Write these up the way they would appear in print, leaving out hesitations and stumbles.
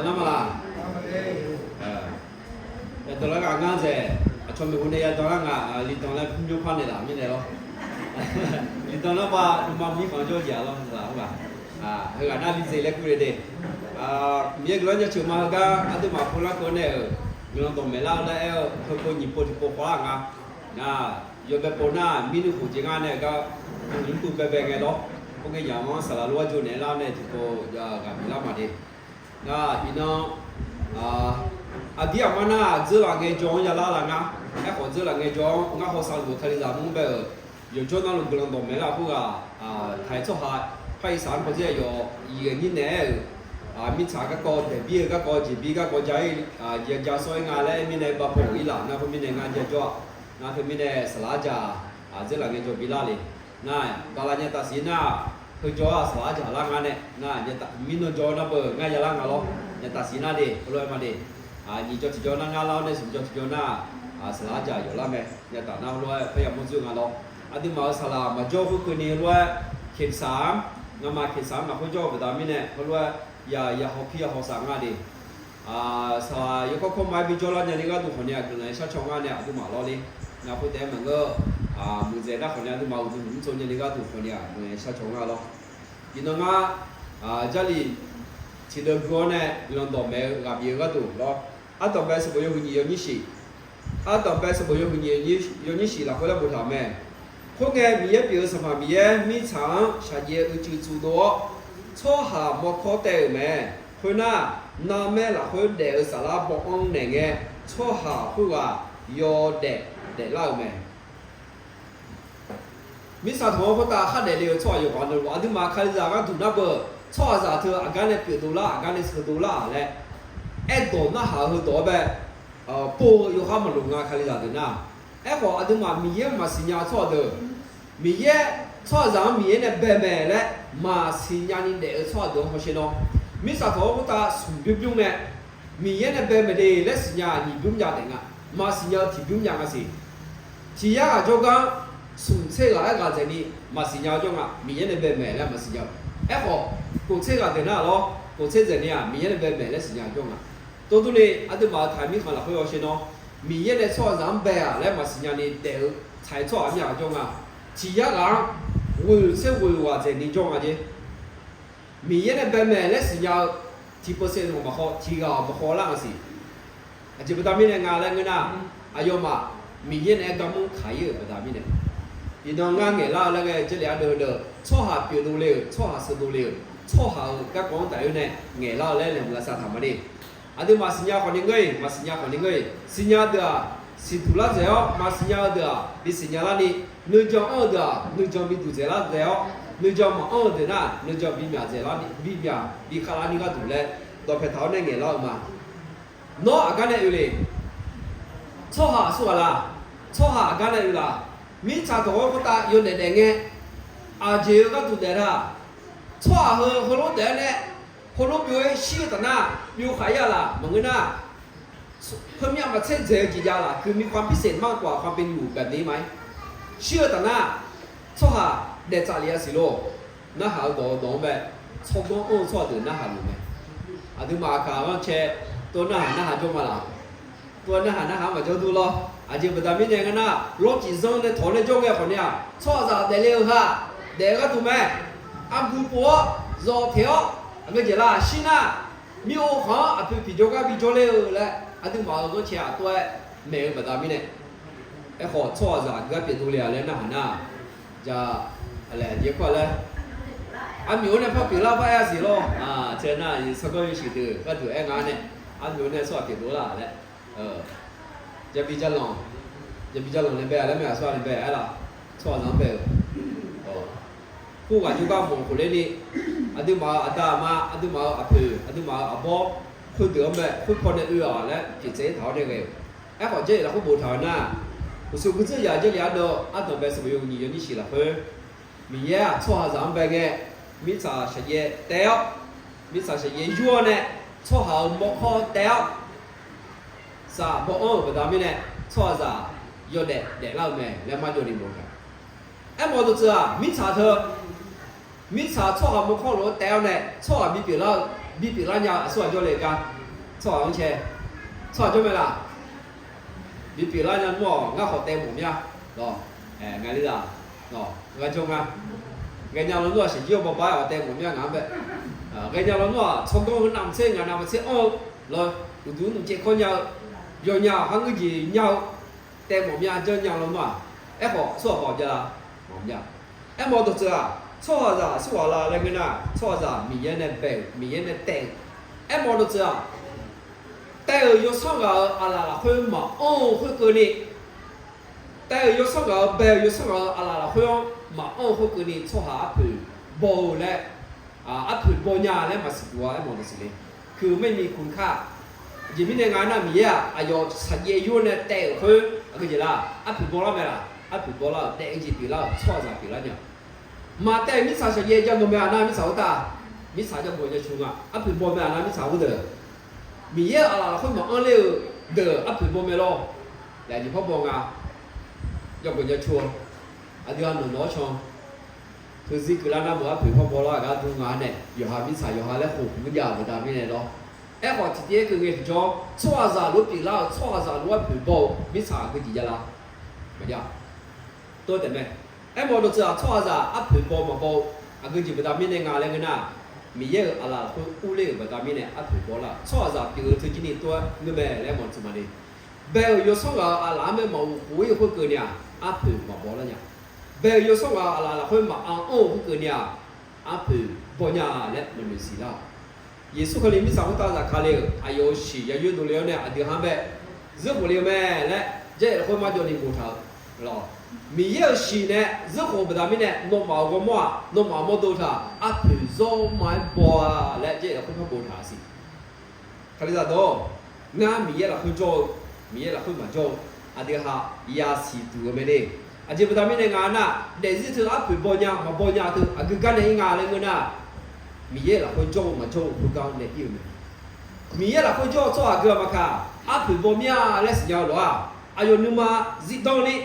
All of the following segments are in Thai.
得了吗啦？得了个刚才，全部那些得了个，你当然不用看的啦，没得咯。你当然把米放就结了，是吧？那个你这来过来的，别个人家就嘛个，ada嘛pulang kau ni, bilang tu melah dah, kau ni pun pulang ah, yo bepona minu kucingan ni ka, itu bebeng itu, okey jangan selalu aja ni lah ni tu ya kami lah mati. Nah, ino, dia mana jual ngai jual ya lah ngah, kau jual ngai jual, ngah kau selalu kali zaman ber, yo jual nalu bilang tu melah aku thay cho hai, hai san kau je yo, iya ni ni. Mi cha các con để bia các con chỉ bia các con trái giờ giờ soi ngà lấy mi này bắp bột ý là na không mi này ngà giờ cho na thôi mi này salad giờ giờ là cái cho bia lại na kalau nya ta xin na thôi cho salad giờ là ngà này na nya ta mi nó cho na bờ ngà giờ là ngà lo nya ta xin na đi rồi mà đi ni cho na ngà lo này xong cho na salad giờ là mẹ nya ta na rồi phải làm một chút ngà lo đi mà salad mà cho cái này rồi khiên sám ngà mà khiên sám là phải cho với ta mi này rồi ya hoki ya hosanga di sa yo ko mai bi jola nya ni ga du khonya ku na sha chonga nya du ma lo li na pu te mang go mu je da khonya du ma u du so nya ni ga du khonya ne sha chonga lo ino nga jali chi de go ne lon do me ga bi ga du lo a to ba se bo yo ni yo ni shi a to ba se bo yo ni yo ni shi la ko la bu tha me ko nge bi ye bi sa ma bi ye mi chang sha ye u chu chu do cho hà một khó tệ mẹ hồi na nam mẹ là hồi để ở xã bộ ông này nghe cho hà hồi là yo để lao mẹ mi sa thua có ta khát để liều cho yo còn được anh mà khai ra cái tụi nó bờ cho ra thưa anh này biểu đồ la anh này sửa đồ la lẽ em đồ nó hà hơn đồ bé bộ yo ham mà lùng khai ra được na em bảo anh mà mi mà xin nhà cho được mi cho ra mi này bé mẹ lẽ mà xin nhà ni để cho được không xin đâu mi sa thua có ta sùng biếu nè mi này bé mẹ để lẽ xin nhà ni biếu nhà đấy mà xin nhà thì biếu nhà cái gì chỉ là cho cái sùng xe lại cái gì mà xin nhà cho mi này bé mẹ lẽ mà xin nhà em bảo cô xe cái thế nào lo cô xe gì nè mi này bé mẹ lẽ xin nhà cho tôi này anh mà thay mi còn là không xin đâu mi này cho ra bé lẽ mà xin nhà ni để才做nhà cho chỉ là will sẽ willว่าจะนี่จงอ่ะจีมีเยอะแบบแม่และสิ่งอย่างที่เปอร์เซ็นต์ของมันเขาที่เขาบอกเขาล่างสิอาจจะเป็นตามนี้เนี่ยงานอะไรเงี้ยนะอายุมามีเยอะเนี่ยก็มุ่งขายเยอะเป็นตามนี้เนี่ยอีน้องงานเงี้ยล่ะแล้วก็จะเลี้ยงเดินชอบหาเปลี่ยนดูเร็วชอบหาซื้อดูเร็วชอบหาก็กองแต่เนี่ยเงี้ยล่ะแล้วเนี่ยมันก็สามารถทำได้อันนี้มาสิ่งอย่างคนนี้ไงมาสิ่งอย่างคนนี้ไงสิ่งอย่างเดียวสิ่งทุลักเสียมาสิ่งอย่างเดียวดิสิ่งอย่างนี้นึกจะเอาเดียวนึกจะมีดูเสียละเดียวนึกจะมาเอาเดียวนะนึกจะมีเมียเสียละมีเมียมีข้าราชการดูแลตัวเพชรเท้าเนี่ยเงี้ยเรามาโน้อาการเนี่ยอยู่เลยชอบหาสัวละชอบหาอาการเนี่ยอยู่ละมีชาตัวก็ตาอยู่ในแดงเงี้ยอาเจียก็ดูเดียวละชอบหาคนรู้เดียวเนี่ยคนรู้อยู่ชื่อแต่หน้าอยู่ขายยาละมึงนะเพิ่มยังมาเช่นเจอกี่ยาละคือมีความพิเศษมากกว่าความเป็นอยู่แบบนี้ไหมเชื่อแต่หน้าชอบหาเด็ดจ่าเลียสิโลน่าหาตัวแบบชอบตัวชอบตัวน่าหารู้ไหมอาถึงมาข่าวว่าเชตัวน่าหาจงมาละตัวน่าหามาจะดูรออาจจะเป็นตามนี้อย่างนั้นนะรถจีนส่งในถอนในจงแก่คนเนี้ยชอบจะเดลิวค่ะเด็กก็ถูกไหมอันผู้ปัวรอเที่ยวอันก็จะละชิน่ามีโอขออันเป็นพิจารณาพิจารณาเลยอันถึงมาตัวเชียตัวไม่เป็นตามนี้ไอ้ขอชอบจะก็เปลี่ยนตัวเรียนแล้วนะฮะนะจะอะไรเยอะกว่าเลยอันမျိုးเนี่ยพอปีละไปสิโลเจ้าหน้าสักก็อยู่สิเดือก็ถือไอ้งานเนี่ยอันမျိုးเนี่ยชอบเปลี่ยนตัวละแหละจะพิจารณาเนี่ยแบบแล้วไม่ชอบเนี่ยแบบอะไรชอบน้ำแบบผู้ว่าอยู่กับผมคนเล่นนี่อันที่มาอันดามาอันที่มาอับผืออันที่มาอับบอคือเดือดแบบคือคนในและจิตใจเท่าเดียวกันไอ้ขอเจ้าเราเขาบูชาหน้า我说不是呀，这俩都俺都白是没有你有你去了会，米呀，错下上班个，米啥些嘢掉，米啥些嘢弱呢，错下莫好掉，啥莫安不当面呢，错啥要得老咩，两万多的莫看，哎莫都知啊，米啥错下莫好罗掉呢，错下米别了比比那家说叫那个错红切错做咩啦比比那家么我好带我咩咯哎俺哩啦咯我中啊cái nhà nó sẽ nhiều bảo bài ở đây một nhà ngắm vậy cái nhà nó trong đó nằm trên nhà nằm trên ô rồi tụi nó chỉ có nhau rồi nhau hắn cái gì nhau đây một nhà chơi nhau lắm mà em họ số họ giờ là một nhà em bảo được chưa số giờ số là lên cái nào số giờ mình yên nên bèo mình yên nên tiền em bảo được chưa tại ở chỗ sao ở là hơi mà ô hơi cười đi tại ở chỗ sao ở bèo chỗ sao ở là hơi mà ô hơi cười đi số hạ áp bồ lệ áp bồ nhà lệ mà sự quá em bảo được gìคือไม่มีคุณค่ายิ่งมีในงานน่ะมีอ่ะอายุสัญญาอยู่ในแต่คืออะไรจีล่ะอัพบอลไม่ล่ะอัพบอลแต่เองจีปีละชั่วจะปีละเนี่ยมาแต่มิสาสัญญาจะโนเมียนามิสาวตามิสาจะบวชจะชุงอ่ะอัพบอลไม่นามิสาวเด้อมีอ่ะอะไรคนมาอันเลี้ยเด้ออัพบอลไม่รอแต่ยี่พ่อบอกอ่ะจะบวชจะชุงอันเดียวหนูน้อยชงคือสิคือแล้วนะบอกว่าผืนพ่อบอลก็ดูงานเนี่ยอยู่หามิสาอยู่หาแล้วขู่มันยาวไปตามนี้เนี่ยเนาะไอ้ขอที่เดียวคือไงที่จอชั่วซาลุปีละชั่วซาลุว่าผืนบอลมิสาคือกี่ยาละไม่ยาตัวแต่แม่ไอ้หมอดูจะชั่วซาอัพผืนบอลมาบอลอ่ะคือจีบตามนี้ในงานแล้วกันนะมีเยอะอะไรคนอู้เล่ไปตามนี้เนี่ยอัพผืนบอลละชั่วซาปีละถึงที่นี่ตัวเงื่อนแม่แล้วหมดสมัยนี้เบลอยู่ส่งกับอะไรไม่มาหูยคนเกินเนี่ยอัพผืนมาบอลแล้วเนี่ยเบลอยู่ส่งกับอะไรคนมาอ้างโอ้คนเกินเนี่ยอัพผืนบอลเนี่ยและมันไม่สีละ耶稣可能没上过大家看了，哎呦是，也有多了呢，啊，就喊呗，热不了咩？来，这会嘛叫你木头，咯，没有是呢，热火不大咩呢？弄毛个么？弄毛么多他，啊，皮肉买包啊，来，这会嘛包他是，看你咋多？俺没了会做，没了会嘛做，啊，就哈也是做个咩的？啊，这不大咩呢？俺呐，但是他啊皮包呀，嘛包呀他，啊，佢干的俺那个呐。มีเยอะละคนโจ้มาโจ้ผู้กองในอิ่มมีเยอะละคนโจ้โจ้อาเกลือมาค่ะอาผืนบ่มีอะไรสัญญาหรออายุนึงมาจิตตรงนี้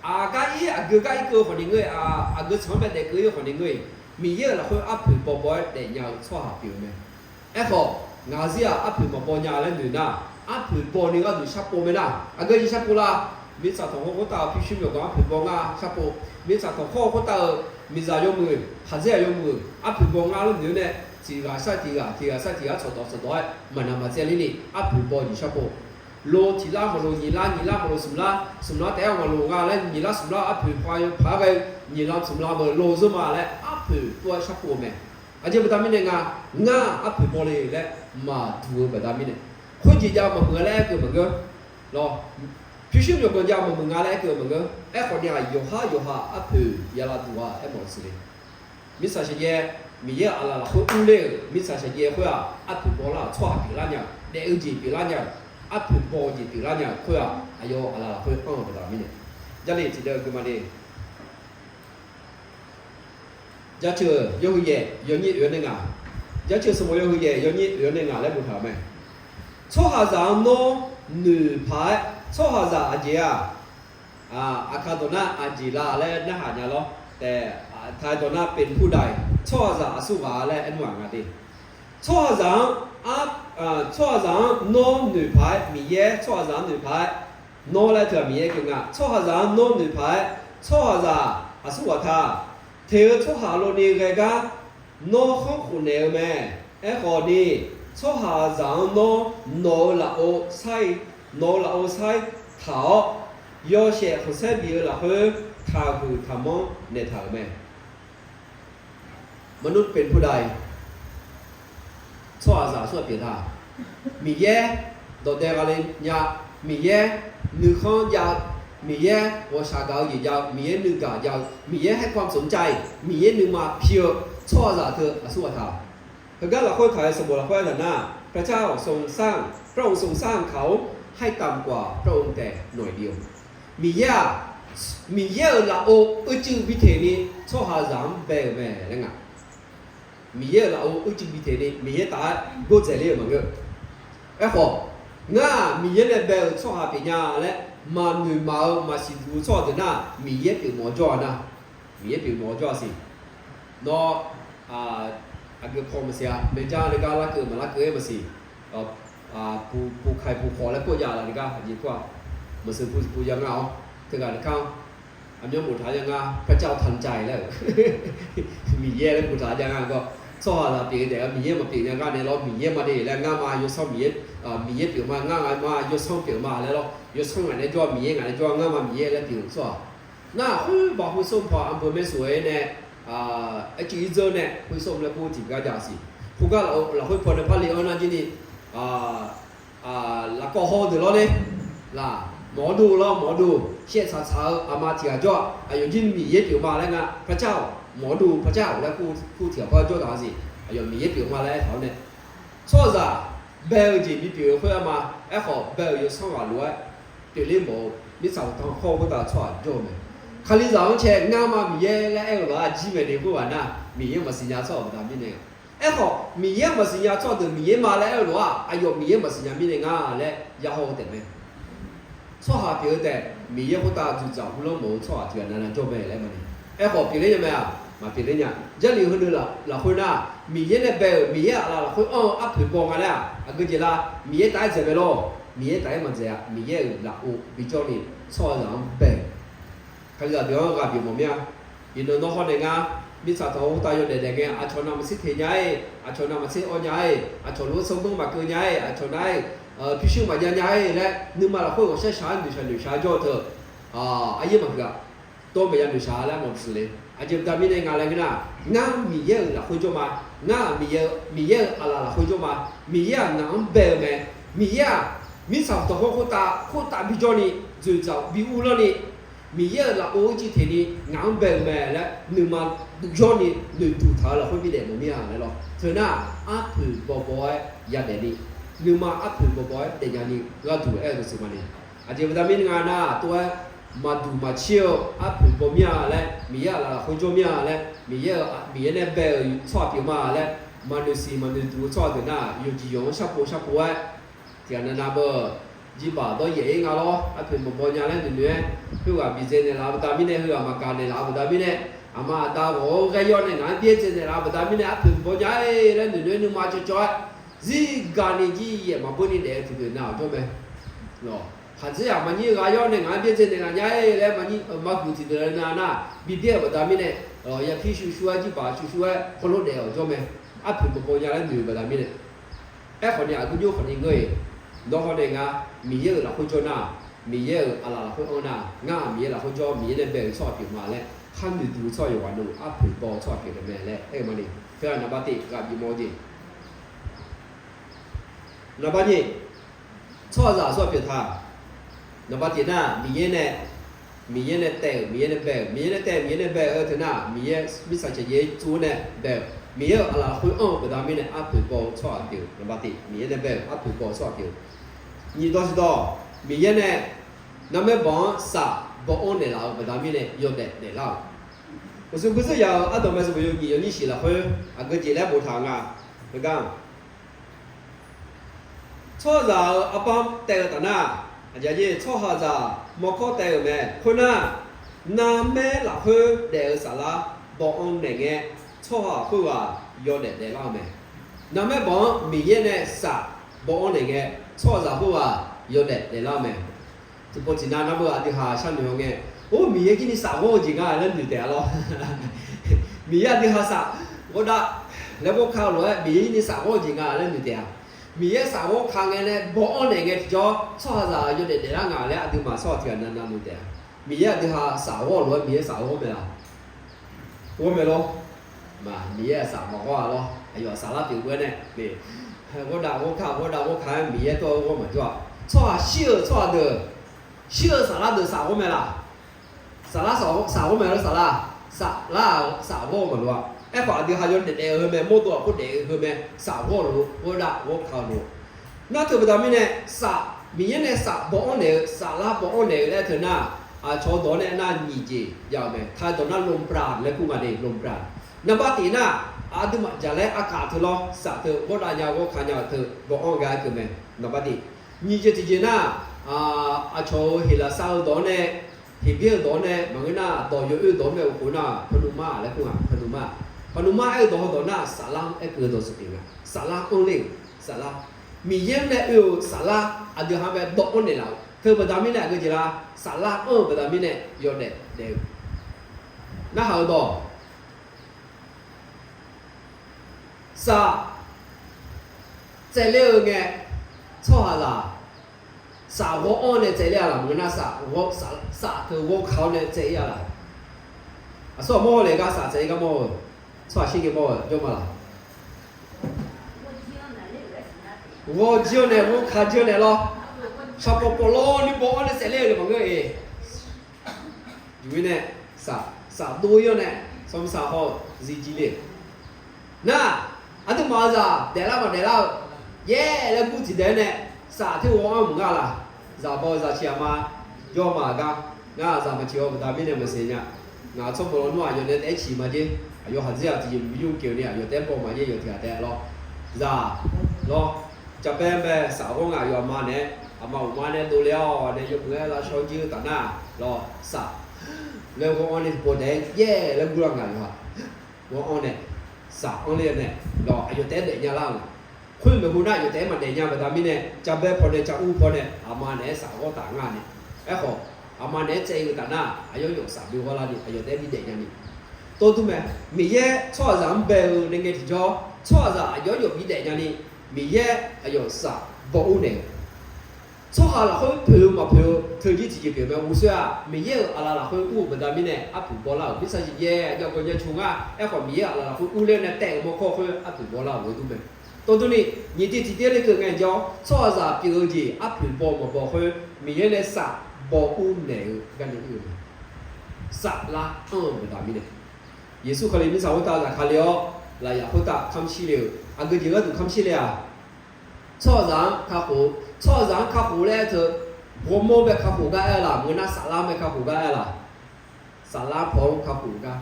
อากาอีอาเกลืออีเกลือคนนี้เงยอาเกลือสมัยเป็นเด็กเกลือคนนี้เงยมีเยอะละคนอาผืนบ่บ่แต่ยาวชั่วหาผิวไหมเอ้ของาเสียอาผืนบ่บ่ยาวแล้วหนึ่งนะอาผืนบ่นี่ก็ดูชับโปไหมนะอาเกลือชับโปละมีสัตว์ของเขาตาพิชิตอยู่กับอาผืนบ่งาชับโปมีสัตว์ของเขาตามีใจยมือหันใจยมืออัพผืนบงอาลุ่มเดียวเนี่ยทีละสักทีละชดต่อยมันนำมาเจริญนี่อัพผืนบอลยิ่งชอบโลทีละมาโลยี่ละมาโลสุมละแต่เอามาโลงาแล้วยี่ละสุมละอัพผืนพาไปยี่ละสุมละมาโลซุมาแล้วอัพผืนตัวชอบไหมอาจจะเป็นตามนี้งาอัพผืนบอลเลยและมาดูเป็นตามนี้คนจีนจะมาเมื่อแรกคือเหมือนกันรอพิชิตอยู่คนยาวมึงอะไรเกิดมึงก็ไอ้คนเนี่ยอยู่หาอัพผือยาลาตัวไอ้หมดสิมิสซาเชียมีเยอะอะไรล่ะคนอู้เล่มิสซาเชียเขาอ่ะอัพผืบอลล่ะชั่วปีละเนี่ยเด็กจีปีละเนี่ยอัพผืบอลจีปีละเนี่ยเขาอ่ะอายุอะไรล่ะเขาอ้างไปตามนี้เนี่ยจะเลยจีเดียวคือมาดิจะเชื่อยกเย่ยกยี่เอือนหนึ่งอ่ะจะเชื่อสมัยยกเย่ยกยี่เอือนหนึ่งอ่ะแล้วบุญถามไหมชั่วหาจางโน่หนึ่งพายชั่วหาจางอาเจียอาคาโดนาอาจีลาและน่าหาเนี่ยหรอแต่ทายโดนาเป็นผู้ใดชั่วหาจางสุภาและอันหวังอะไรชั่วหาจางชั่วหาจางโน่หนึ่งพายมีเย่ชั่วหาจางหนึ่งพายโน่และเธอมีเย่กันอ่ะชั่วหาจางโน่หนึ่งพายชั่วหาจางสุภาท่าเธอชั่วหาโลนีเรกาโน่ของคุณเอวแม่ไอ้คนนี้ชั่วหาจางโน่ละโอไซโนละโอไซถาวโยเชเขาเสบีละเฮทาคือทำมองในทางแม่มนุษย์เป็นผู้ใดชั่วอาสาชั่วเปียท่ามีแย่โดดเด่นอะไรยามีแย่นึกข้องยาวมีแย่ว่าชาเกาหยียาวมีแย่นึกกายาวมีแย่ให้ความสนใจมีแย่นึกมาเพียวชั่วอาสาเธอชั่วท่าแล้วก็เราค่อยขายสมบูรณ์เราค่อยหน้าพระเจ้าทรงสร้างพระองค์ทรงสร้างเขาให้ต่ำกว่าพระองค์แต่หน่อยเดียวมีเยอะละโอจื้อวิเทนี้ชั่วหาจางเบลแม่แล้วไงมีเยอะละโอจื้อวิเทนี้มีเยอะตาโกเจริญเหมือนกันไอ้ของ่ามีเยอะเลยเบลชั่วหาปีญาและมาหนึ่งมาสิดูชั่วเดือนหน้ามีเยอะเป็นหมอจ่อนะมีเยอะเป็นหมอจ่อสินอ อาเกี่ยวพอมาเสียเมจ้าเลยก็ละเกิดมาละเกิดมาสิผู้ใครผู้ขอและผู้ยาอะไรก็ยิ่งกว่ามาซื้อผู้ยังเอาถึงการเข้าอันนี้หมุทายังไงพระเจ้าทันใจแล้วมีเย่แล้วหมุทายังไงก็ชอบละปีเดียวมีเย่มาปียังไงเนี่ยเรามีเย่มาดีแล้วง่ายมาโยซ้อมมีเย่เปลี่ยนมาง่ายมาโยซ้อมเปลี่ยนมาแล้วเราโยซ้อมงานในจอมีเย่งานในจอง่ายมามีเย่แล้วเปลี่ยนชอบน่าบอกผู้ส้มพออำเภอแม่สวยเนี่ยไอ้จีเจอเนี่ยผู้ส้มแล้วผู้จีก็จะสิผู้ก็เราคุยพอในพาลีอันนั้นที่นี่แล้วก็ห้องเดี๋ยวเราเนี่ยล่ะหมอดูเชี่ยชาอามาเถียจ่ออายุยิ่งมีเยอะอยู่มาแล้วไงพระเจ้าหมอดูพระเจ้าแล้วผู้เถียก็จ่อต่างสิอายุมีเยอะอยู่มาแล้วเขาเนี่ยชอบจะเบลจีมีเปลี่ยนเพื่อมาไอ้ขอเบลอยู่สองวันรวยเปลี่ยนเรื่องหมอมีสาวต้องข้อก็ต่างชอบจ่อไหมคาลิสาวเช็คง่ายมามีเยอะแล้วไอ้เราจีเมดีผู้ว่าน่ะมีเยอะมาสิญญาชอบตามนี้เนี่ยไอ้ขอมีเยอะมาสิญญาชอบแต่มีเยอะมาแล้วเราอายุมีเยอะมาสิญญามีเนี่ยง่ายแล้วยาหัวเต็มไหม错下表的，米也不打就找不了冇错，就难难做咩来嘛呢？哎，好别人有没有？嘛别人呀，这里很多啦，老会呐，米也那边米也啦，老会阿皮包个啦，个就啦，米也带这个咯，米也带么子呀？米也啦，比较呢，错上白，看着对方个比么样？因为那好的啊，米啥头大约的个，阿从那么些天伢，阿从那么些安伢，阿从罗松东嘛个伢，阿从那。พิชิตมาอย่างไรและนึกมาเราคุยกับเชี่ยวชาญดูชาจ่อเถอะอายุมันก็ตัวไม่ยังดูชาแล้วมันสิเลยอาจจะทำยังไงอะไรกันนะงานมีเยอะละคุยจ่อมางานมีเยอะอะไรละคุยจ่อมามีเยอะงานเบลไหมมีเยอะมีสาวตัวคนตาพิจารณีจุดเจ้าวิวแล้วนี่มีเยอะละโอ้จีเทนี่งานเบลไหมและนึกมาจ่อนี่นึกดูท่าละคุยไม่ได้ไม่มีอะไรหรอกเธอหน้าอาผืนบ่อยๆอย่าเด็ดดินึกมาอัพถึงบ่อยๆแต่ยังนี่ก็ดูเออสิมันนี่อาจจะวิตามินงานน่ะตัวมาดูมาเชี่ยวอัพถึงบ่มีอะไรมีอะไรคนจมีอะไรมีเนี่ยเบลชอบอยู่มาแล้วมันดูสิมันดูชอบถึงน่ะอยู่จียงชับปูไว้ที่อันนั้นนะเบอร์จีบตัวใหญ่งาล้ออัพถึงบ่เนี่ยแล้วดูเนี่ยคือว่าบิเซเนี่ยลาวิตามินเนี่ยคือว่ามาการเนี่ยลาวิตามินเนี่ยอามาตาโอ้ก็ย้อนเนี่ยงานเบี้ยเนี่ยลาวิตามินเนี่ยอัพถึงบ่ใหญ่แล้วดูเนี่ยนึกมาจ่อยziga ni ji ye ma boni de tu na jo me lo ha zi ya ma ni ga yo ne nga pye chin ne nga nya ye le ma ni ma gu ti de na bi pye ba da mi ne ya phi shu a ji ba shu a ko lo de jo me a phu bo ya la ni ba da mi ne e kho ni a gu jo kho ni ngoi do kho de nga mi ye la ko jo na mi ye ala la ko o na nga mi ye la ko jo mi ye ne be so pi ma le khan ni du so yo wa no a phu bo so pi de me le e ma ni phe na ba ti ga bi mo ji那把你错啥说别他，那把你那米耶呢带，米耶呢白，而且那米耶啥子也做呢白，米耶阿拉会不达米呢阿皮包错掉，那把你米耶呢白阿皮包错掉，你倒是到米耶呢，那么帮啥不按的啦，不达米呢有的啦，我说不是要阿多么是不有你写了会阿个节来不谈啊，你讲。错在阿爸带个的呐，而且错下在莫靠带个咩，可能那咩老虎带个啥啦，保安那个错下会话要带啦咩，那么帮米耶呢啥保安那个错下会话要带啦咩，就不只那那个地下像那样个，我米耶给你啥我就讲人就带咯，米耶地下啥，我打那我靠落米耶你啥我就讲人就带。มีเยสาวกคางเงี้ยเนี่ยบ่อเนี่ยเงี้ยจ่อชอบจะอยู่ในเดือนงานเลยดูมาชอบเทียนนั่นนู่นเดียมีเยที่หาสาวกหรือมีเยสาวกไม่ล่ะ我ไม่รู้มามีเยสาวกว่าหรอไอ้ยอสาระติ๋วเนี่ยนี่我打我看มีเยตัว我ไม่จ่อชอบเชื่อเด้อเชื่อสาระเด้อสาวกไม่ล่ะสาระสาวกไม่รู้สาระสาวกไม่รู้ไอ้ฝ่ายที่หายนเด็ดเออแม่โมตัวพูดเด็กคือแม่สาวรู้ว่าด่าว่าเขารู้น่าถือว่ามีเนี่ยสามีเนี่ยสาบ่อเนี่ยสาระบ่อเนี่ยแล้วเถอะนะชาวตัวเนี่ยน่าหนีจียาวไหมถ้าตัวนั้นลมปราณแล้วกูมาดิลมปราณนับปฏิน่ะดูมาจะแล้วอากาศเถอะล้อสาเถอะว่าด่ายาวว่าขายาวเถอะบ่อกันคือแม่นับปฏิมีเจติเจน่ะชาวเฮลาซาตัวเนี่ยเฮเบียตัวเนี่ยมันก็น่าตัวอยู่ตัวเนี่ยคุณน่ะพนุมาแล้วกูอ่ะพนุมา พนุมาไอ้ตัวน่ะสาระไอ้เกิดตัวสุดเองสาระองเล่สาระมีเยี่ยมเนี่ยสาระอันเดียวกันแบบดอกองเนี่ยเราเธอประดามิเนี่ยก็จะละสาระประดามิเนี่ยยอดเด็กน่าหาตัวสาใจเลี้ยงไงชอบอะไรสาวอ้อนเนี่ยใจเลี้ยงละมึงน่าสาเธอว่าเขาเนี่ยใจเลี้ยงละส่วนโม่เลยก็สาใจก็โม่ชอบสิ่งที่โม่ยอมมาละ我叫呢，我看叫呢咯，差不多咯，你不按那材料就忙个诶，因为呢，啥都有呢，什么啥好自己的，那啊都嘛子，得了嘛得了，耶，那估计的呢，啥都我按不干啦，啥包啥钱嘛，要嘛个，那啥么钱我不打明天么事呢，那差不多弄啊，有那得起嘛的，有还是要自己不用叫呢，有得包嘛的有条得咯，是吧？咯。จะเป็นแบบสาวงอยู่มาเนี่ยมาเนี่ยตัวเลี้ยวเนี่ยยกเงี้ยเราชอบยืดต่างหน้ารอสับแล้วก็อันนี้ปวดแดงแย่แล้วกูรังกันว่าว่าอันเนี่ยสับอันนี้เนี่ยรออายุเต้เด็กเนี่ยล่างคุณเป็นคนได้อายุเต้มาเด็กเนี่ยแบบนี้เนี่ยจะเป็นพอเนี่ยจะอู้พอเนี่ยมาเนี่ยสาวก็ต่างงานเนี่ยไอ้ของมาเนี่ยใจอยู่ต่างหน้าอายุยกสับดูเขาละนี่อายุเต้มีเด็กเนี่ยนี่ตัวตุ้มแม่มีแย่ชอบจำเบลเนี่ยไงที่ชอบชอบจะอายุยกมีเด็กเนี่ยนี่มีแย่อายุสับบ่เนี่ยชอบอะไรเขาเพิ่มมาเพิ่มเธอที่จีเพิ่มมาอุตส่าห์มีแย่อะไรล่ะเขาอู้แบบนี้เนี่ยอัพถึงบ่ล่ะไม่ใช่แย่อยากคนจะชงอ่ะไอ้คนมีแย่อะไรล่ะเขาอู้เล่นเนี่ยแต่งมาข้อเขาอัพถึงบ่ล่ะรู้ตัวไหมตัวนี้ยี่ที่ที่เดียวเลยคือไงจ๊อชอบจะเปลี่ยนจีอัพถึงบ่มาบ่เขามีแย่เนี่ยสับบ่อู้เนี่ยกันอย่างอื่นสับละแบบนี้เนี่ยเยซูคริสต์มีสาวตาจากคาเลียลายเขาตาคำชี้เลยอันก็ยังก็ถูกคำชี้เลยอ่ะชอบร้านข้าวหูชอบร้านข้าวหูแล้วเธอผมมองแบบข้าวหูก็ได้ละเหมือนน่ะสาระไม่ข้าวหูก็ได้ละสาระพอข้าวหูก็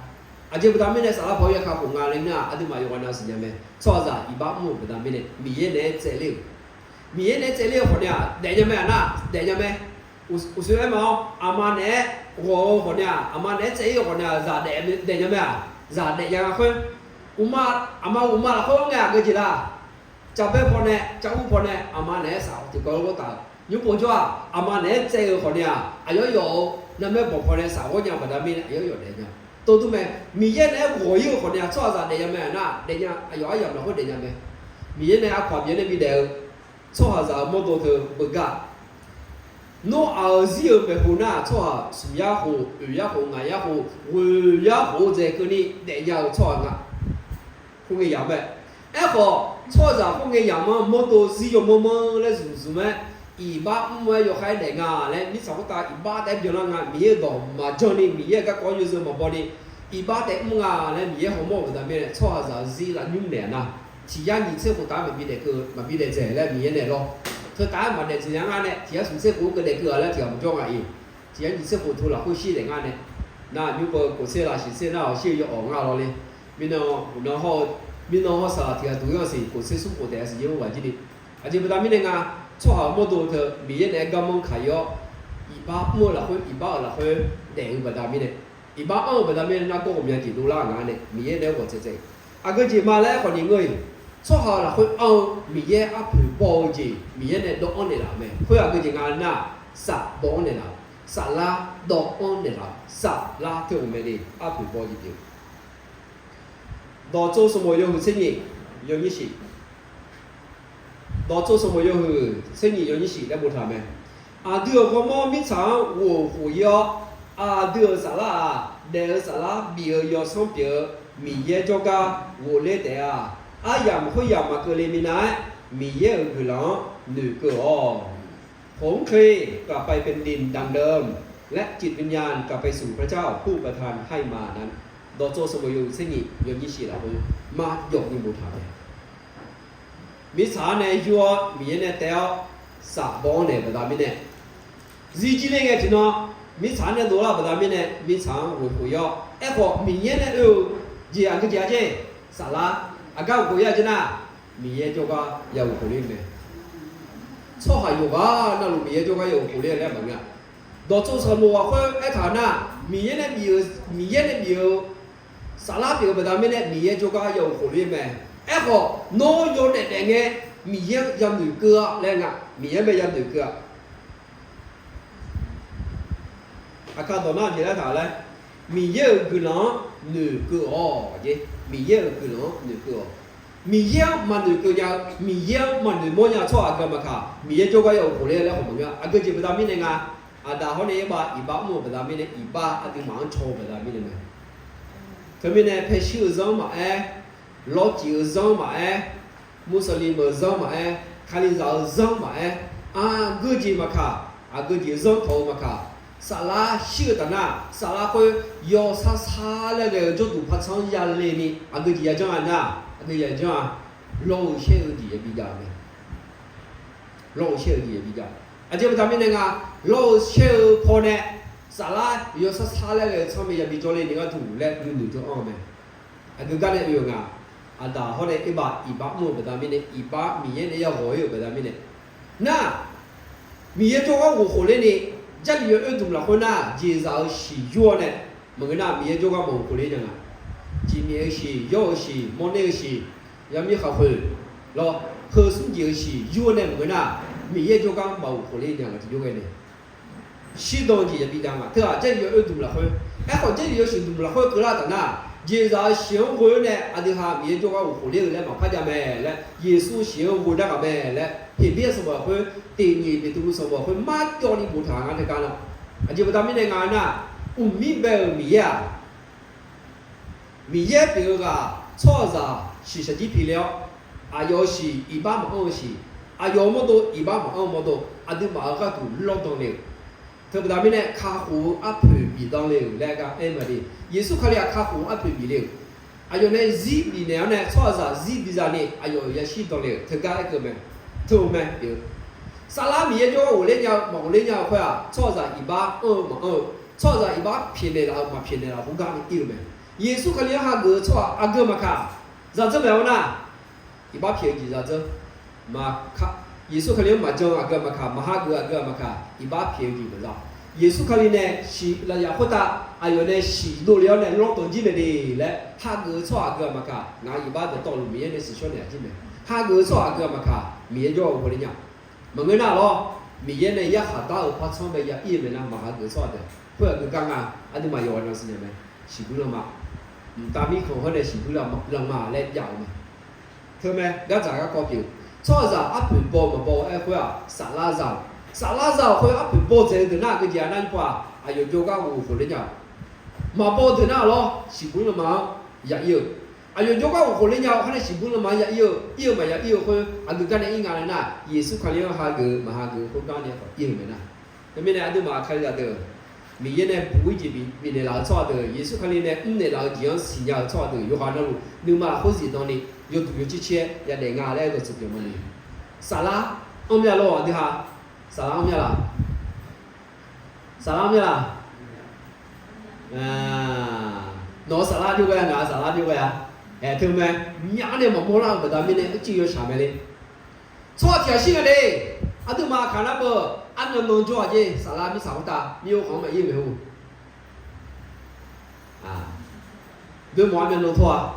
อาจจะไม่ได้ไม่ได้สาระพอยังข้าวหูงานเลยเนี่ยอาจจะมาอยู่วันนั้นสิเนี่ยไหมชอบร้านอีบ้ามุ่งไม่ได้ไม่ได้มีเยอะเนี่ยเจริญมีเยอะเนี่ยเจริญคนเนี่ยเดี๋ยวยังไงนะเดี๋ยวยังไงอุศยมั้งอามาเนี่ยโอ้คนเนี่ยอามาเนี่ยเจริญคนเนี่ยจะเดี๋ยวยังไงจะเดี๋ยวยังไงคนอุมาอามาเขาไงก็จีละจะเป็นคนเนี่ยจะอู้คนเนี่ยอามาเนี่ยสาวที่ก็รู้ต่างยุบปัจจุบันอามาเนี่ยเจอคนเนี่ยอายุอยู่นั่นไม่บอกคนเนี่ยสาวคนเนี่ยแบบนั้นมีอายุอยู่เนี่ยตัวตุ้มมีเยอะเนี่ยหัวอยู่คนเนี่ยชอบจะเดี๋ยวยังนะเดี๋ยวอายุอายุเราคนเดี๋ยวยังมีเยอะเนี่ยความเยอะเนี่ยมีเดียวชอบจะมองตัวเธอบึกอะน้องเอาเสียไปหัวหน้าชอบสุยาหูอุยาหูงายาหูวิยาหูเจก็นี่เดี๋ยวชอบอ่ะคงไม่ยอมแบบไอ้ข้อชอบจะคงไม่ยอมมองตัวสีอยู่มองแล้วสุดไหมอีบ้าไม่อยู่ใครเด็กงานแล้วมีสาวตาอีบ้าแต่เดี๋ยวงานมีเยอะดอกมาจนนี่มีเยอะก็อยู่ซึ่งมาบอดี้อีบ้าแต่มึงอ่ะแล้วมีเยอะหัวมองแบบนี้ชอบจะสีละยุ่งเนี่ยนะที่ยังมีเสื้อผู้ตาไม่มีเด็กคือไม่มีเด็กเจ๋แล้วมีเยอะเนี่ยหรอเธอตามันเด็กที่ยังงานเนี่ยที่ยังสุ่มเสื้อผู้ก็เด็กเกลือแล้วที่ยังไม่จ้องอะไรอีกที่ยังมีเสื้อผู้ทุละผู้ชี้เด็กงานเนี่ยน่าอยู่บนกุศลาสิเสื้อน่าเอาชี้อยู่ออกงานเราเลยมีน้องเขาสาธิตตัวอย่างสิกุศลสุขแต่สิยังวันที่นี่อาจจะไม่ได้มีเนี่ยงานชอบหมดตัวเธอมีเนี่ยกำลังขายอีบ้ามั่วละคนอีบ้าละคนเด็กไม่ได้มีเนี่ยอีบ้าไม่ได้มีน่าก็ผมยังจีดูล่างานเนี่ยมีเนี่ยหัวใจอาก็จีมาแล้วคนนี้เงยชอบละคนมีเนี่ยอัพบอลจีมีเนี่ยดอกอันเนี่ยละแม่เพื่ออาก็จีงานน่ะสับดอกอันเนี่ยละสับละดอกอันเนี่ยละสับละเท่าไม่ได้อัพบอลจีเดียว到做什么要去生意，要你洗。到做什么要去生意要你洗，那不他们。啊，对我们平常我会要啊，对啥啦？对啥啦？比如要上边米业做个我来的啊，啊也不会也嘛个里面来米业个人女个哦，ผมเคยกลับไปเป็นดินดังเดิมและจิตวิญญาณกลับไปสู่พระเจ้าผู้ประทานให้มานั้น到做什么有生意有意思了，嘛用你冇谈的。米茶呢要米呢得要撒包呢不打米呢，日记呢个就喏，米茶呢多了不打米呢，米茶会要，哎个米呢有几样个价钱，啥啦？啊个会要就喏，米呢就个有回来没？错还有个，那路米呢就个有回来了么个？到做什么话会哎看呐，米呢有。萨拉比个不达米呢，米耶就讲有火力没？哎好，农有的那个米耶要女哥来个，米耶没要女哥。啊，看到那起来他嘞，米耶个人女哥哦，耶，米耶个人女哥。米耶嘛女哥呀，米耶嘛女么呀错啊个嘛卡，米耶就讲有火力来好么样？啊个就不达米呢啊，啊但后呢一把么不达米呢，一把啊就忙抽不达米呢没。特别呢，拍修人嘛哎，老旧人嘛哎，穆斯林人嘛哎，卡里绕人嘛哎，啊个就嘛卡，啊个就人头嘛卡。萨拉修的那，萨拉会要啥那个就都怕长压力呢，啊个也讲啊那，啊个也讲啊，老些的也比较的，老些的也比较，啊这不他们那个老些破呢，萨拉要啥那个上面也比较的那个土嘞，有那种啊没，啊个干的有啊，啊da后来一把么不他们的，一把米的要好有不他们的，那米的做我后来呢。这里有动了，混呐，介绍洗药呢，么个那米就讲蒙古里人啊，今年洗药洗，蒙那个洗，也米好混，咯，喝水就洗药呢，么个那米就讲蒙古里人啊，就有个呢，洗东西也比较嘛，对吧？这里有动了混，哎好，这里有行动了混，过来的呐，介绍生活呢，啊对哈，米就讲蒙古里人来嘛，拍家没来，耶稣生活那个没来。偏偏什么会第二的都什么会马掉你不谈啊？这干了，啊就不他们那个呐，我明白米呀，米呀比如个炒菜是实际皮料，啊要是100毛2是，啊要么多100毛2么多，啊都马个都老当了，特别他们呢卡户啊配比当了，那个哎么的，耶稣看了卡户啊配比了，啊有呢日比呢炒菜日比啥呢？啊有也是当了，特个一个么？对没有？萨拉米就我那家毛那家块啊，炒菜100毛2，炒菜100便宜了嘛便宜了，不讲的有没？耶稣可能哈个炒啊个嘛卡，咋子没有呢？100便宜咋子？嘛卡，耶稣可能嘛讲啊个嘛卡，嘛哈个啊个嘛卡，100便宜不着。耶稣可能呢是那呀或者还有呢是多了呢老东西的嘞，哈个炒啊个嘛卡，拿100的道路面的是说两斤的。哈个炒啊个嘛卡，米就我跟你讲，么个那咯，米呢也下到怕创的也一没那嘛哈个炒的，或者个刚啊，啊都嘛有段时间没，习惯了嘛，大米可能习惯了人嘛来咬嘛，对没？要咋个搞掉？炒菜啊盆包嘛包哎会啊，沙拉肉会啊盆包在的那个家那一把，啊有就讲我跟你讲，嘛包的那咯，习惯了嘛也有。啊，有就讲我可能要可能习惯了嘛，也有嘛也有会，啊个干的应该呢，耶稣可能要哈个嘛哈个会干的有没呢？那边呢都嘛看下的，米呢不会这比的老炒的，耶稣可能呢的老这样新要炒的，有哈那路，你嘛或是当的有这些也来牙来个这边么的，沙拉，我们要老的哈，沙拉我们要啦，沙拉我们要啦，拿沙拉就个呀，拿沙拉就个呀。哎，听没？伢的嘛，莫让不他们呢，只有啥么嘞？炒条线嘞，啊都嘛看那个，俺们农庄的沙拉米少大，没有黄梅也没有，啊，对嘛面农错啊，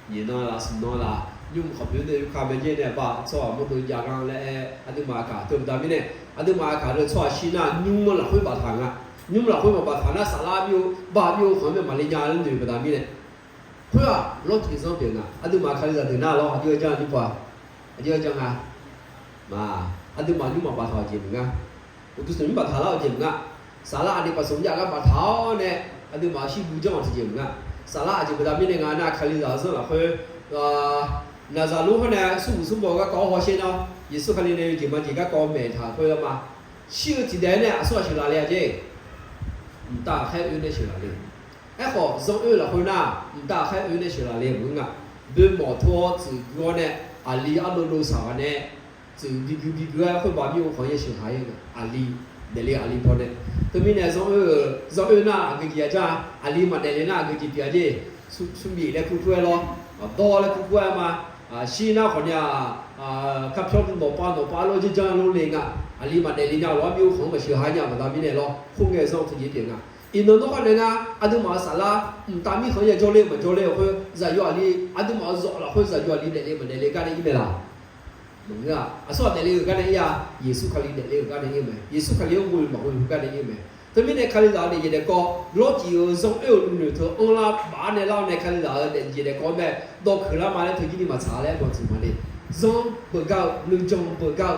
你那啦是那啦，用好别的有看没见的吧？炒么都家刚嘞，啊都嘛看，对不他们呢？啊都嘛看的炒西那牛么啦会把汤啊，牛么啦会把汤那沙拉有把有黄梅嘛哩家人对不他们呢？会啊，老提上边啊，啊都嘛看着的那咯，就这样就话，就这样啊，嘛，啊都嘛你嘛把头节目啊，我都是你把头老节目啊，沙拉你把松家个把头呢，啊都嘛是不讲是节目啊，沙拉就不他们那个那看里早上了会，那啥路后呢，是某个高好些呢，也是看里呢就嘛这个高美他会了嘛，修几代呢，说是哪里啊这，大海有那些哪里。哎好，上岸了后呢，大海有那些哪里问啊？对摩托自个呢，阿里阿路啥呢？就比个会把米行业小孩个阿里，那里阿里跑的。对面呢上岸那个叫啥？阿里嘛那里那个叫别的，出米来苦苦咯，多来苦苦嘛，西那好像卡票都老巴咯就这样路零啊，阿里嘛那里那老米行嘛小孩呀嘛那边的咯，后面上出去点啊。ino no khane nga adu ma sala tami khoye jole ma jole ho za yo ali adu ma zo la ho za yo ali le ma le ka ne imela nga aso de le ka ne ya yesu khali de le ka ne ime yesu khali wo ma ho ka ne ime to mi ne khali da de ye de ko lo ji yo zo e lu ne to on la ba ne la ne khali da de ye de ko me do khla ma le to ji ni ma cha le ko ji ma le zo bo ga lu jong bo ga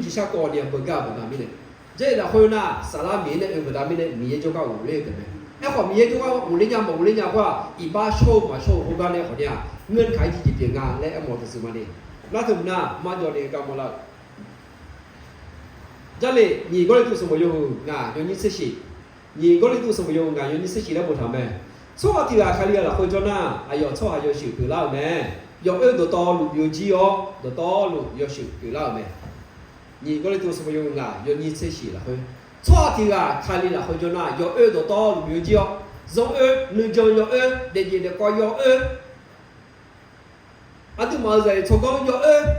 ji sha ko ne bo ga ba mi ne这啦会那萨拉米呢，有他们的米就搞五类的呢。那个米就搞五类家五类家话，一把手嘛手好干的好点，เงื่อนไขที่จะเปลี่ยนงานและหมดสิ่งมาเนี่ยแล้วถึงน่ะมาจอดเองกันหมดละจะเลย你过来做什么用啊？用你自己，你过来做什么用啊？用你自己来不ทำไหม错ที่ว่าใครเรียกล่ะคนจนน่ะอายุ错อายุสิบปีแล้วแม่ยกเออตัวต่อลูกอยู่จีอ๋อตัวต่อลูกอยู่สิบปีแล้วแม่你过来做什么用啊？用你自己了会，错题啊，看你了会就那有耳朵到路有脚，从耳能叫有耳，连接的过有耳，啊，都嘛在从讲有耳，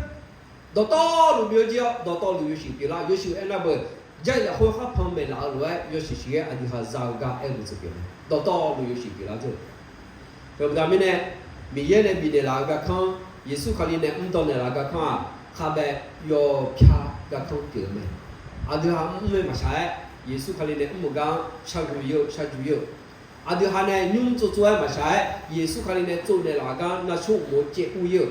到路有脚，到路有时别啦，有时那不，这也会哈旁边拉路哎，有时些啊，你哈早个哎不这边，到路有时别啦就，对不对？明年明年呢，明年那个看，耶稣看你呢，到那个看，下边有票。个通叫咩？阿对哈唔咩嘛晒，耶稣看你呢唔讲杀猪肉，杀猪肉。阿对哈呢用做嘛晒，耶稣看你呢做呢哪个那出冇接乌肉。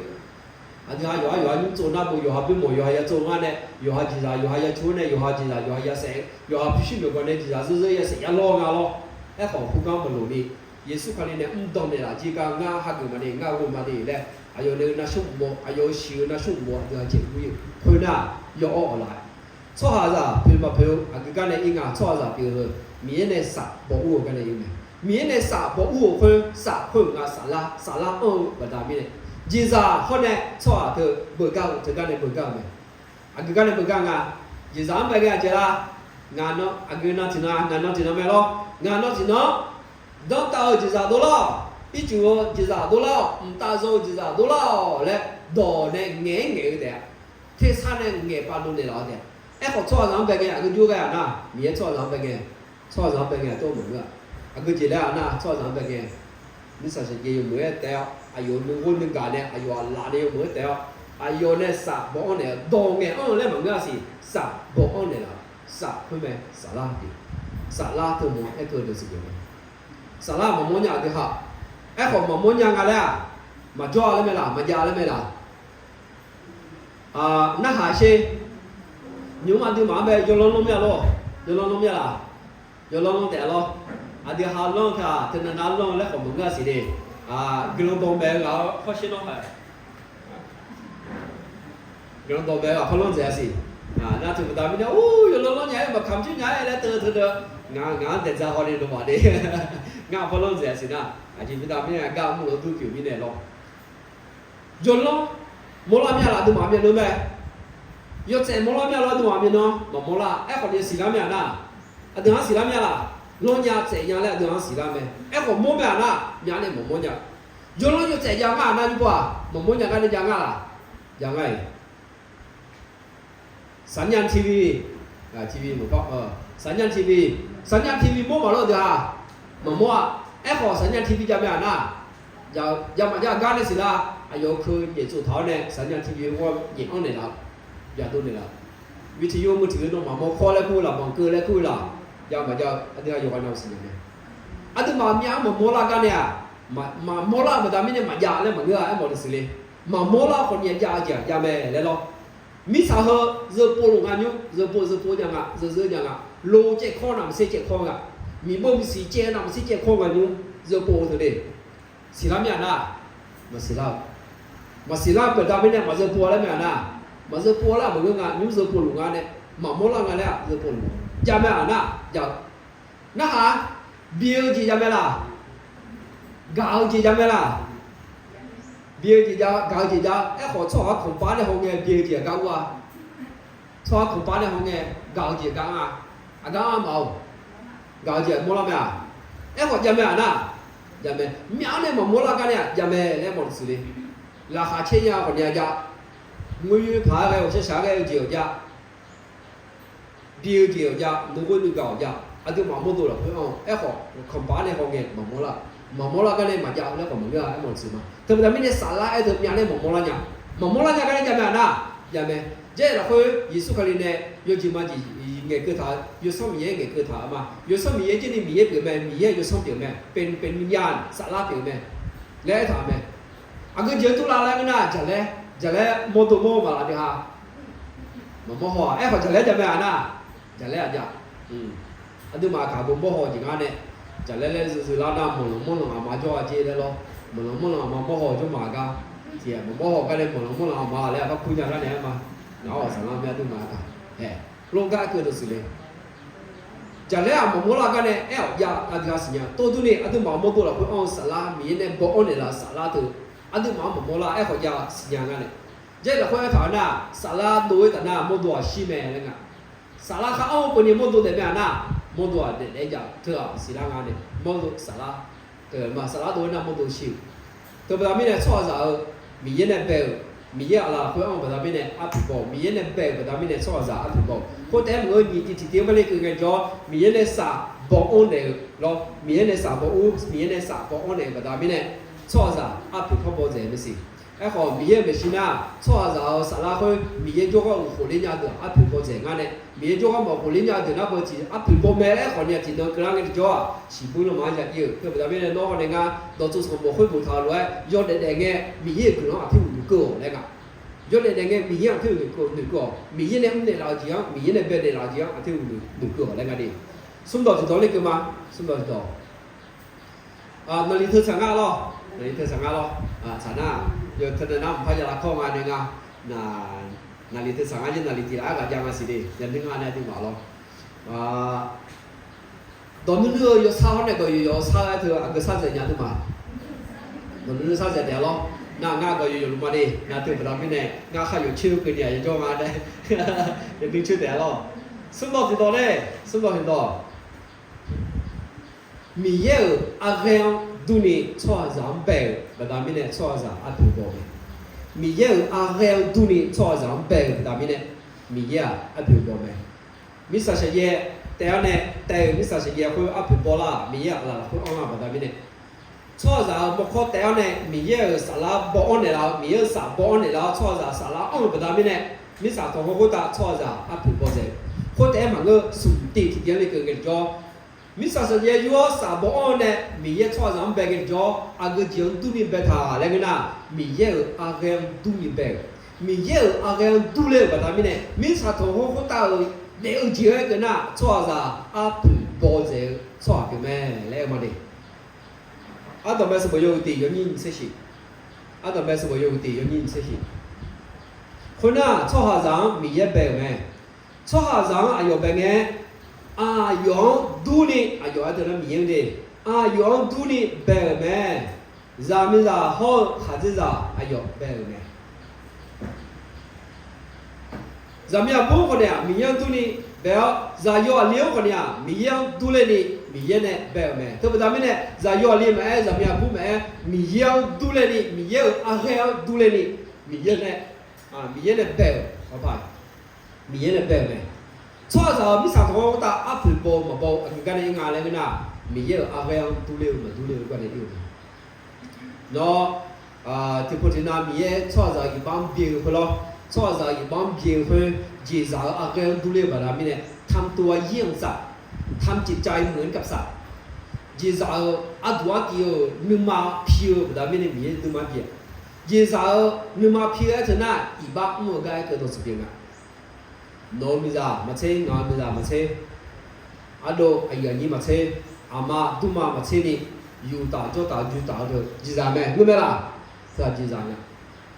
阿对哈有用做那不有哈不冇有哈要做安呢，有哈其他有哈要出呢，有哈其他有哈要食，有哈必须要讲呢其他日要食一攞牙咯，一行苦干不努力。耶稣看你呢唔懂呢啦，只讲牙哈个嘛呢，牙会嘛呢咧，还有呢那出冇，还有少那出冇就係接烏肉，佢呐。要ออก來，錯下咋？譬如話譬如啊，佢講你應啊，錯下譬如面呢殺保護講你應咩？面呢殺保護佢殺佢啊殺啦不打面呢？而家可能錯下佢不講，就講你不講咩？啊，佢講你不講啊？而家唔係嘅，就啦，眼咯，啊佢那錢咩咯？眼咯錢咯，當到就咋多咯？一就就咋多咯？唔打就就咋多咯？咧，多呢硬嘅。thế sao này nghề bao nhiêu này đó thì em học cho giáo về cái cái chú cái na miễn cho giáo về cái tôi muốn cái cái gì đó na cho giáo về cái mình sẽ cái dùng mới teo ayo nung quân nung cái này ayo là này mới teo ayo này sa bỏ này đồ nghề này mà cái gì sa bỏ này là sa phải không sa la tôi muốn cái được gì vậy sa la mà muốn nhà thì học em học mà muốn nhà cái này mà cho lên mới làm mà gia lên mới làm那还是牛嘛就嘛呗，有龙龙面咯，有龙龙面啦，有龙龙带咯，啊就好龙卡，就那龙来我们个是的，给龙东北搞好些龙海，给龙东北搞好龙这是，那就不打明的，哦，有龙龙伢嘛，看住伢来得，硬得在好的都嘛的，硬好龙这是呐，就不打明的，搞木头都叫明的咯，有龙。摩拉面啦，都马面了没？要在摩拉面啦，都马面喏，嘛摩拉，哎，或者西拉面啦，等下西拉面啦，老家在家嘞，等下西拉面，哎，或摩面啦，面嘞摩面，有人要在家啊，那就不啊，摩面干的家啦，家哎，三洋 TV ，TV 冇講三洋 TV 冇嘛咯，對哈，冇啊，哎，或三洋 TV 家面啦，要嘛家干的是啦。有คือเหยียดสุดท้ายเนี่ยสัญญาณทีวีว่าเหยียดอ้อนเนี่ยละอย่าตัวเนี่ยละวิทยุมือถือน้องหมาโมคอแล้วคู่ละมองเกลือแล้วคู่ละอย่ามาจะอันนี้อยู่กันเอาสิ่งนี้อันนี้มาเนี่ยมาโมลากันเนี่ยมาโมลามาทำเนี่ยมาหยาเลยมาเงือไอ้หมดสิเลยมาโมลาคนเนี่ยหยาจ้ะหยาแม่เลยหรอมิสาเหเรือโปลงานอยู่เรือโปยังอ่ะเรือยังอ่ะโลเจ็ดข้อหนำเสียเจ็ดข้ออ่ะมีบ่มีสีเจ็ดหนำสีเจ็ดข้อกันอยู่เรือโปตัวเดียวสิลามีอ่ะนะมาสิลามาสิลาเปิดดาวไม่เนี่ยมาเจอปัวแล้วไหมนะมาเจอปัวแล้วเหมือนกันยุ่งเจอปัวหลงงานเนี่ยมาโมล่างานเนี่ยเจอปัวหลงจำไหมอ่ะนะจำนะฮะเบียร์จีจำไหมล่ะกาวจีจำไหมล่ะเบียร์จีจ้ากาวจีจ้าไอ้ขอชอบของป้าในห้องเนี่ยเบียร์จีกาวอ่ะชอบของป้าในห้องเนี่ยกาวจีกาวอ่ะกาวเมากาวจีโมล่าไหมอ่ะไอ้ขอจำไหมอ่ะนะจำไหมเมียเนี่ยมาโมล่ากันเนี่ยจำไหมเนี่ยหมดสิเลยราคาเชี่ยคนเนี่ยจะมือผาไงว่าใช้สาไงเจียวจะเดียวจะนึกว่านึกเก่าจะ ada mamu tu lah, company kongen mamu lah kan ni macam mana mamu lah, emang sih mah. Tapi ni salah itu ni ane mamu lah kan ni jamnya na, jamnya. Jadi lah Yesus kali ni, yo cuma nghe cơ thể, yo sống mía nghe cơ thể mà, yo sống mía chứ đi mía biểu mẹ, mía yo sống biểu mẹ, bên vinyaan, salah biểu mẹ, lẽ thà mẹ. Aku jatuh lah kan jalan motor mo malah dia, mama ho, kau jalan jam mana? Jalan aja. Aduh mak aku mo ho jangan ni, jalan selana molong ama jo aja dah lo, molong ama mo ho jo mak ka, dia mo ho kan ni molong ama le apa punya lah ni ama, nawa salam dia tu mak ka, longga aku tu sini. Jalan mo lah kan ni, ya ada kasihnya, tu ni aduh mama tu lah, kau salah, mie ni bawa ni lah salah tu. Ada mama lah, kau ya siangan ni. Jadi kau tahu na salah dua tak na modal si mana lengan. Salah kau punya modal de mana? Modal de aja tu silangan ni. Modal salah, tu masalah dua na modal si. Tu berapa ni soal soal miye ni bel, miye ala kau pada ni apipau, miye ni bel pada ni soal soal apipau. Kau temu orang ni tiada balik ke kerja miye ni sa bawa ni lo, miye ni sa bawa, miye ni sa bawa ni pada ni soal soal apipau bawa je mesti. Kau miye mesti na soal soal salah kau miye juga ukurannya tu apipau je ngane. Miye juga mau ukurannya tu nak berci apipau mereka kau ni tidak kerana kerja sibuk nama aja dia. Pada ni no ni ngah doa semua kau pun tahu lah. Jauh dengar miye kerana apipau juga lega. Jauh dengar miye apipau juga. Miye ni mana lagi miye ni benda lagi apipau juga lega ni. Semua tu tahu ni kemana? Semua tu tahu. Nanti tu sangat loh. Nanti tu sangat loh. Sana, yo terdengar apa jalan kau ngah dengar. Nanti tu sangat je nanti tidak agak jangan sini. Jangan dengar nanti malu. Dulu yo sahur ni yo sahur tu agak sahaja tu mah. Dulu sahaja dia loh. Ngah yo rumah ni. Nanti berapa ni? Ngah kau yo cium ke dia yo jangan ada. Yang lucu dia loh. Semua tu tahu ni. Semua tu tahu. Miye agak dunia cua zambil, pada mana cua zam atu boleh. Miye agak dunia cua zambil, pada mana miye atu boleh. Misal saja, misal saja kau atu bola, miye lah kau orang pada mana. Cua zam kau miye salah bohong ni lah, miye sah bohong ni lah, cua zam salah orang pada mana. Misal tu kau tak cua zam atu boleh. Kau mana suntik dia ni kerja. Misal saja jua sabon ni, miye cua zam bagi jauh agak jauh tu ni betah, lagi na miye agak tu ni beg, miye agak tu le pada mana. Misal tu kau tahu leu jauh ke na cua zam apa boleh cua ke mana, leu mana. Ada macam apa yang di yang ini sesi, ada macam apa yang di yang ini sesi. Kena cua zam miye beg mana, cua zam ayo beg ni. Yang dunia, yang ada dalam miang ni. Yang dunia berme, zaman dah hal haji dah, yang berme. Zaman apa kau ni? Miang dunia ber, zaman liang kau ni? Miang dunia ni, miang ni berme. Tu betul ni? Zaman liang zaman apa miang dunia ni, miang akhir dunia ni, miang ni ber, apa? Miang ni berme. Cua zam misal tu tak apel bom mabau, agak ni ingat lagi na, miye agak tu leu kan ni. No, tipu tina miye cua zam ibang biang hula, cua zam ibang biang hula, jizah agak tu leu pada mana, tham tua yang sah, tham ciptaเหมือนกับสัตว์ jizah adua kio numma pio pada mana miye numma pio, jizah numma pio tu na ibang mugai ke tu sebenarnya. No miza macam ngah miza macam, ado ayah ni macam, ama duma macam ni, juta tu, jizah meh, lu mela, sah jizah ni.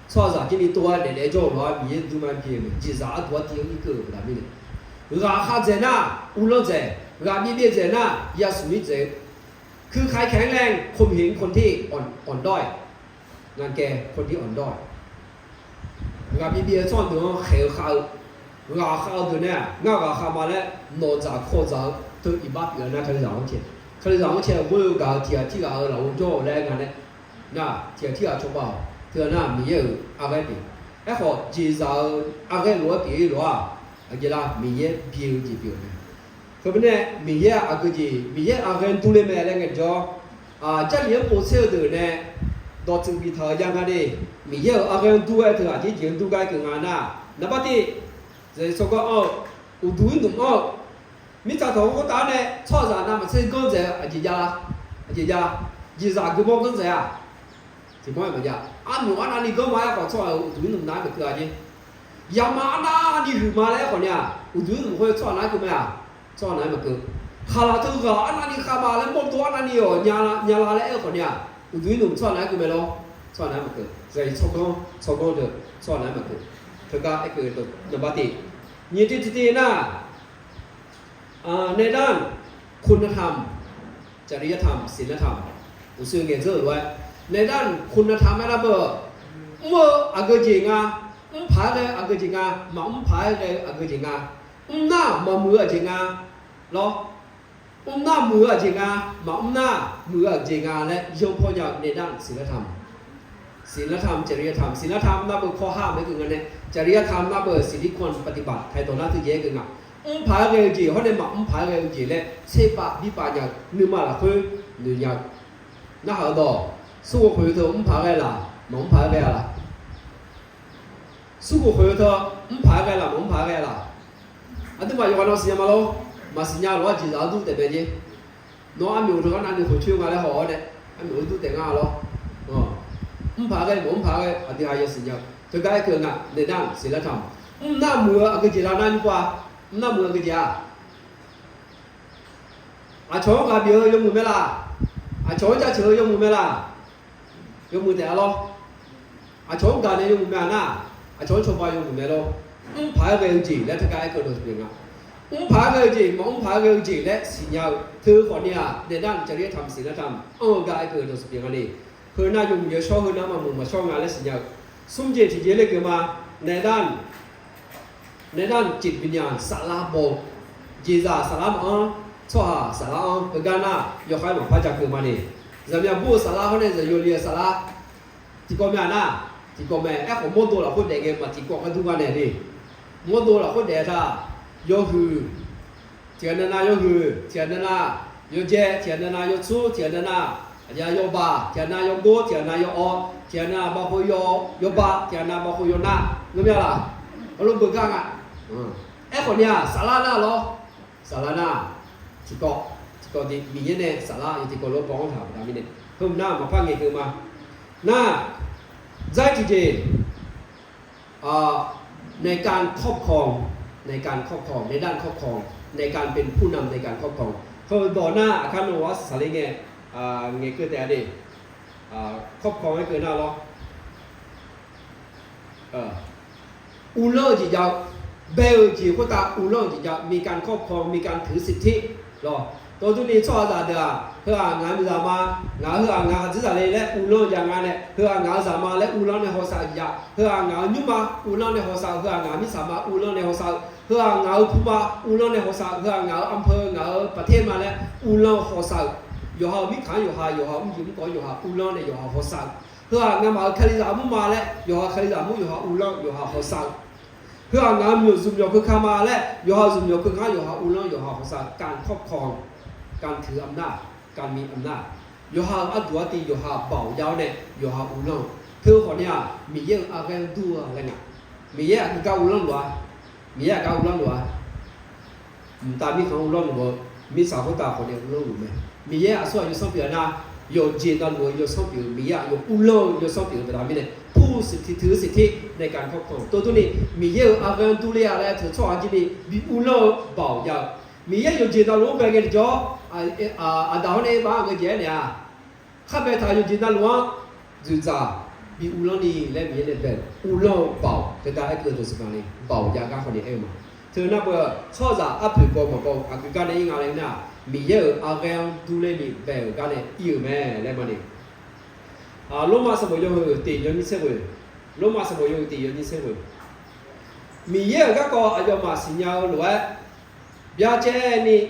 Soalnya kini tua ni jauh lah, biar duma biar, jizah dua tiang ikut pada ni. Rakyat zena, ulang zena, rakyat zena, ya sulit zena. คือใครแข็งแรงข่มเหงคนที่อ่อนด้อยงานแกคนที่อ่อนด้อยงานเบียร์ซ่อนตัวเขียวขาวงาขาวตัวเนี่ยงาขาวมาแล้วนอนจากโคจากตัวอีบ้าเปลี่ยนนะเขาจะร้องเชียเขาจะร้องเชียว่าเราเที่ยวที่เราโจ้แรงงานเนี่ยน่ะเที่ยวที่เราชมบ่าวเที่ยวน่ะมีเยอะอะไรดีไอ้ขอจีเราอะไรรัวปีรัวอะไรล่ะมีเยอะเบียร์จีเบียร์เนี่ยเ可不呢，米耶阿个姐，米耶阿个都来买那个叫这里不晓得呢，到这边头样个的，米耶阿个都爱头啊，这人都该跟俺那，那把的，这说个哦，有都弄哦，米扎头我打呢，炒啥那么吃刚才姐啥个包刚才啊，怎么样呀？俺们那里干嘛要搞炒有都弄哪个个啊姐？呀嘛那你去嘛来好呢？有都弄会炒哪个么呀？炒哪么个？哈拉头个，俺那里哈嘛来么多俺那里哦，伢拉来好呢？有都弄炒哪个么咯？炒哪么个？在炒工的炒哪么个？他个一个那把的，你这那ในด้านคุณธรรมจริยธรรมศีลธรรมอุซึ่งเงี้ยเจอด้วยในด้านคุณธรรมอะไรบ้างเมื่ออักจริงอ่ะผาเลยอักจริงอ่ะมาผาเลยอักจริงอ่ะหน้ามามือจริงอ่ะหรอหน้ามือจริงอ่ะมาหน้ามือจริงอ่ะและยกพ่ออย่างในด้านศีลธรรมศีลธรรมจริยธรรมศีลธรรมนับเป็นข้อห้ามไม่ถึงกันเนี่ยจริยธรรมนับเป็นสิ่งที่ควรปฏิบัติใครตัวนั้นที่แย่กันอ่ะผาเรื่องจีเขาเนี่ยมาผาเรื่องจีเลยเชื่อปะวิปายานึกมาละคือหนึ่งอย่างน่าหาดอสู้กับคนเธอผาอะไรล่ะมันผาอะไรล่ะสู้กับคนเธอผาอะไรล่ะมันผาอะไรล่ะอันนี้มาอยู่วันเราสิยามาโลมาสิยาโลจีราดูแต่เป็นยังน้องอามิวทุกคนนั่นคนช่วยงานเลยหอเนี่ยอามิวดูแต่งานโลผาอะไรมันผาอะไรอันนี้หายสิยาเธอก็ให้เกิดงานในด้านศีลธรรมหน้ามืออักจีรานั่นกว่าหน้ามืออักจีราอาชงกับเบียร์ยมือไม่ละอาชงจะเชื่อยมือไม่ละยมือแต่ละอาชงกันเนี่ยยมือไม่น่าอาชงชมไปยมือไม่ละผาเรื่องจีและถ้าการเกิดโดยเฉพาะผาเรื่องจีมันผาเรื่องจีและสิ่งยาวเธอคนนี้ในด้านจริยธรรมศีลธรรมการเกิดโดยเฉพาะนี่คือน่ายมือชอบคือน้ามือมาชอบงานและสิ่งยาวสุ่มเจติเยเลยเกิดมาในด้านจิตวิญญาณสาราโบจีจ่าสาราช่อสาราเป็นการน่ะยกให้มาพระจักรคือมาเนี่ยจะมีผู้สาราเขาเนี่ยจะโยเลียสาราที่ก็มีน่ะที่ก็มีไอ้ของโมโตเราคนเด็กมาที่ก็กันทุกวันเนี่ยดิโมโตเราคนเด็กท่าโยคือเทียนนาโยคือเทียนนาโยเจเทียนนาโยชูเทียนนาอย่าโยบาเทียนนาโยโกเทียนนาโยอเทียนนาบาโคโยบาเทียนนาบาโคโยนารู้ไหมล่ะอารมณ์เบิกกันอ่ะไอ้คนเนี้ยสาราหน้าหรอสาราหน้าที่ก็ที่มีเนี่ยสาราอยู่ที่ก็รถบ้องถามแบบนี้เนี่ยเพิ่มหน้ามาพังเงี้ยคือมาหน้าใจจริงในการครอบครองในด้านครอบครองในการเป็นผู้นำในการครอบครองเขาบอกหน้าอาคารโนวัสสารีเงี้ยเงี้ยคือแต่เด็กครอบครองให้เกิดหน้าหรออุลเลอร์จีจะเบลจีก็ตาอุลเลอร์จีจะมีการครอบครองมีการถือสิทธิหรอตัวตุนี้ชอบอะไรเด้อเพื่องานมีสามางานเพื่องานจิตใจเลยและอุลเลอร์อย่างงานเนี่ยเพื่องานสามาและอุลเลอร์ในหัวใจจะเพื่องานยุ่งมาอุลเลอร์ในหัวใจเพื่องานมีสามาอุลเลอร์ในหัวใจเพื่องานผู้มาอุลเลอร์ในหัวใจเพื่องานอำเภองานประเทศมาและอุลเลอร์หัวใจอยู่หาวิขานอยู่หายิ้มก่อนอยู่หาอุลเลอร์ในอยู่หาหัวใจเพื่องานมาคดีสามุมาและอยู่หาคดีสามุอยู่หาอุลเลอร์อยู่หาหัวใจเพื่องานมีสุ่มยกคือขามาและอยู่หาสุ่มยกคือขาอยู่หาอุลเลอร์อยู่หาหัวใจการครอบครองการถืออำนาจการมีอำนาจอยู่หาอัตวตีอยู่หาเป่ายาวเนี่ยอยู่หาอุลเลอร์เธอคนนี้มีเยอะอะไรตัวอะไรเงี้ยมีเยอะคือการอุลเลอร์หรอมีเยอะการอุลเลอร์หรอตามีของอุลเลอร์หรอมีสาวคนตาคนนี้อุลเลอร์หรือไม่มีเยอะส่วนอยู่สองปีนะ有简单我有สองปีมีเยอะ有อุลเลอร์有สองปีเป็นอะไรเนี่ยผู้สิทธิถือสิทธิในการครอบครองตัวนี้มีเยอะอะไรตัวเลี้ยอะไรเธอชอบอันนี้มีอุลเลอร์เป่ายาวมีเยอะอยู่จีนตลงไปกันจ่อดาวเนี่ยบ้างก็เจ๋เนี่ยข้าไปถ่ายอยู่จีนตลงจุดจ้ามีอุลเลอร์นี่และมีเนี่ยเป็นอุลเลอร์เป่าแต่ได้เกิดตัวสิ่งนี้เป่ายาการคนนี้เองมาเธอน่าเบื่อชอบจะอัพเป็นกองมาบอกอาการเนี่ยยังไงเนี่ยมีเยอะอะไรดูเลยนี่แบบกันเนี่ยอิ่มแม่แล้วมันนี่ลงมาสมัยยังตีอย่างนี้เสียเลยลงมาสมัยยังตีอย่างนี้เสียเลยมีเยอะก็อาจจะมาสัญญาหรือว่าเบียเจนี่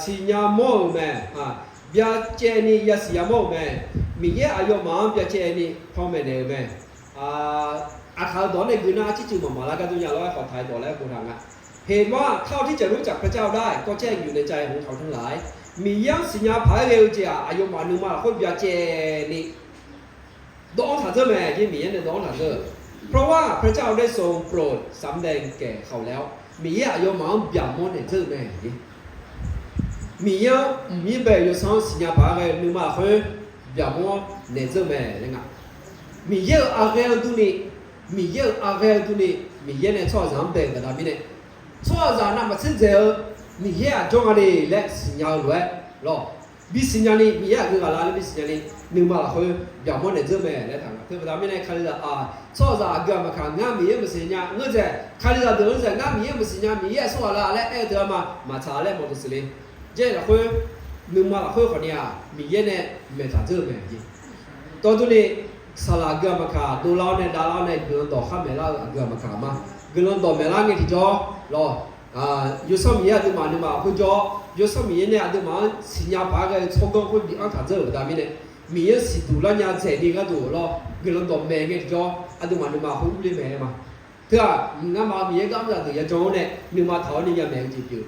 สัญญาโม่แม่เบียเจนี่ยาสัญญาโม่แม่มีเยอะอาจจะมาเบียเจนี่พ่อแม่เนี่ยแม่อาคาดอนเนี่ยคือน่าที่จู่มาแล้วก็ตัวอย่างเราขอถ่ายตัวแล้วกูทางอ่ะเ เห็นว่าเท่าที่จะรู้จักพระเจ้าได้ก็แจ้งอยู่ในใจของเขาทั้งหลายมียังสัญญาภายเร็วเจียอายุมานุมาคนเบียเจนี่ดองถาเจอแม่ที่มีเนี่ยดองถาเจอเพราะว่าพระเจ้าได้ทรงโปรดสำแดงแก่เขาแล้วมีอายุมาเบียมอนเนี่ยเจอแม่มียังมีแบบอยู่สองสัญญาภายเร็วนุมาคนเบียมอนเนี่ยเจอแม่เลยนะมีเยอะอะไรตัวนี้มีเยอะอะไรตัวนี้มีเยอะเนี่ยชอบสำแดงกันนะพี่เนี่ยชอบสำนักมาเช่นเดียวมีเยอะจงอะไรและสัญญาด้วยรอบิสัญญานี้มีเยอะคืออะไรบิสัญญานี้นึกมาละคนอย่ามองในเรื่องแม่และทางคือประเด็นในขั้นละชอบสำเกี่ยวกับการงานมีเยอะมาสัญญาเงื่อนใจขั้นละเดินใจงานมีเยอะมาสัญญามีเยอะส่วนละและเดินมาชาและมอเตอร์ไซค์เจ้าละคนนึกมาละคนคนนี้มีเยอะเนี่ยไม่ทำเรื่องแม่จีตอนนี้สลากเกี่ยวกับการดูเล่าเนี่ยดาราเนี่ยเดินต่อข้ามเมล่าเกี่ยวกับการมาเดินต่อเมล่าเนี่ยที่จ่อรอ有什么嘢都嘛，你嘛会做，有什么嘢呢都嘛，新加坡个从港会比安他做，但係呢，咪嘢是度啦，人在呢個度咯，佢諗到咩嘅做，都嘛你嘛會唔理咩嘛，對啊，唔啱嘛，咪嘢咁就一種呢，你嘛頭你又咩指標，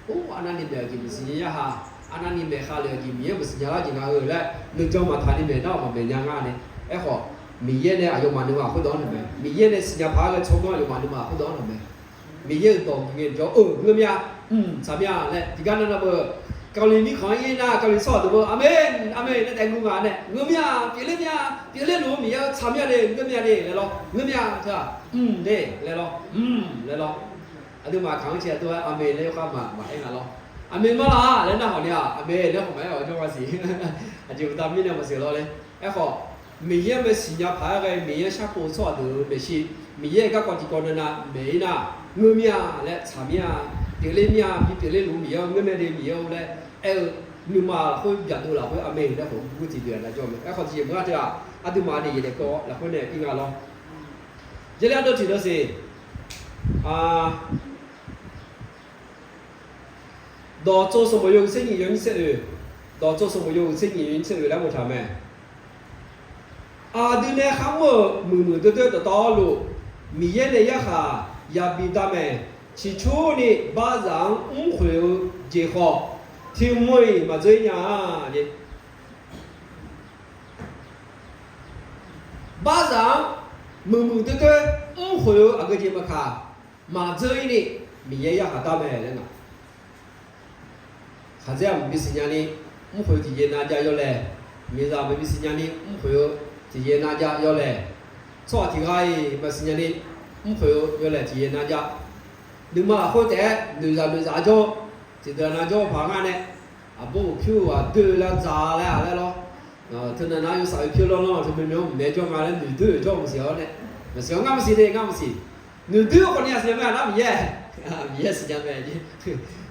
哦，安那你咩指標是呀哈，安那你咩考慮指標，唔是呀啦，就講佢咧，你做嘛睇你咩到嘛咩樣啊呢，哎好，咪嘢呢，有嘛你嘛會當係咩，咪嘢呢新加坡個從港有嘛你嘛會當係咩。มีเยอะตรงเงี้ยจ่อเงื่อนยาสามอย่างเนี่ยที่การนั้นนะเบอร์เกาหลีมีของยี่น่าเกาหลีสอดตัวเบอร์อเมนนั่นแต่งูงานเนี่ยเงื่อนยาเปลี่ยนเล่นรู้มีเยอะสามอย่างเลยเงื่อนยาเลยหรอเงื่อนยาใช่ป่ะเด้เลยหรอเลยหรออันนี้มาขังเชียร์ตัวอเมนเลยเข้ามาเองอ่ะหรออเมนมาละแล้วน่าหัวเนี่ยอเมนเนี่ยผมไม่เอาจังหวะสิอาจจะตามมีเนี่ยมาเสียแล้วเลยไอ้ขอมีเยอะไม่สิญญาพายอะไรมีเยอะชักโผล่สอดดูไม่ใช่มีเยอะก็ก่อนที่ก่อนนั้นไม่น่ะเงื่อนยาและสามยาเดี๋ยวเล่นยาพี่เดี๋ยวเล่นรู้มีเยอะเงื่อนไม่ได้มีเยอะเลยนึกมาคุยอยากดูเราคุยอเมริกาผมพูดจีเดือนนะจอมไอ้คนจีนเมื่อที่อาดูมาเนี่ยยังเด็กก็แล้วคนเนี่ยกินอะไรเจ้าเรื่องตัวที่เราสิ到做什么有生意有你说的，到做什么有生意有你说的来我他们，对呢，看我对的道路，米也呢也哈也比他们，起初呢把人会结好，听没嘛这样的，把人对会那个节目看，嘛这一呢米也哈他们人啊。他这样没时间呢，会提前大家要来，没啥没时间呢，会提前大家要来，错题开没时间呢，会要来提前大家，你嘛或者对啥做，就对那做方案呢，不票对了咋来咯，他那有啥票咯，他们没做嘛，你对做不少呢，不少啱事的啱事，你对我呢是咩那么也时间咩的。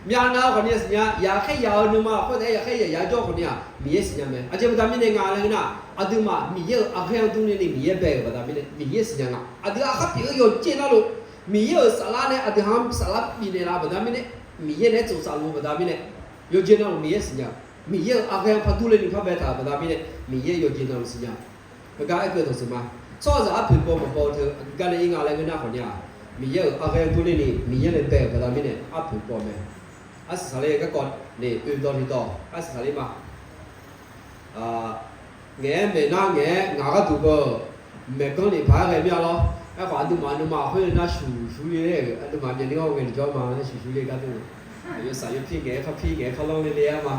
មានណាคนนี้สัญญาอยากให้ยาวนึงมาคนไหนอยากให้ยาวจ่อคนนี้มีสัญญาไหมอาจจะไม่ทำไม่ได้งานเลยนะอาจจะมามีเยอะอะไรตรงนี้มีเยอะแบบว่าทำไม่ได้มีเยอะสัญญาอาจจะอาจจะอยู่เจนแล้วมีเยอะสาระเนี่ยอาจจะทำสาระมีในร้านแบบทำไม่ได้มีเยอะเนี่ยจุดสาระแบบทำไม่ได้อยู่เจนแล้วมีเยอะสัญญามีเยอะอะไรพัดดูเลยนี่พัดแบบทำไม่ได้มีเยอะอยู่เจนแล้วสัญญาแล้วก็ไอ้เกิดตัวสมาชอบจะอัพผิวมาบอกเธอการเลี้ยงอะไรเงี้ยนะคนนี้มีเยอะอะไรตัวนี้มีเยอะแบบทำไม่ได้อัพผิวบอกไหมอาศัยอะไรก็ก่อนนี่อื่นตอนที่ต่ออาศัยอะไรมาแง่ไม่น่าแง่งาก็ถูกก็ไม่ก็นี่พายอะไรไม่เอาหรอกไอ้ขวานดูมาเฮ้ยน่าชูเลยดูมาอย่างนี้ก็เงินจ่อมาชูเลยก็ดู有啥有皮给เขาลองเลยเลยมา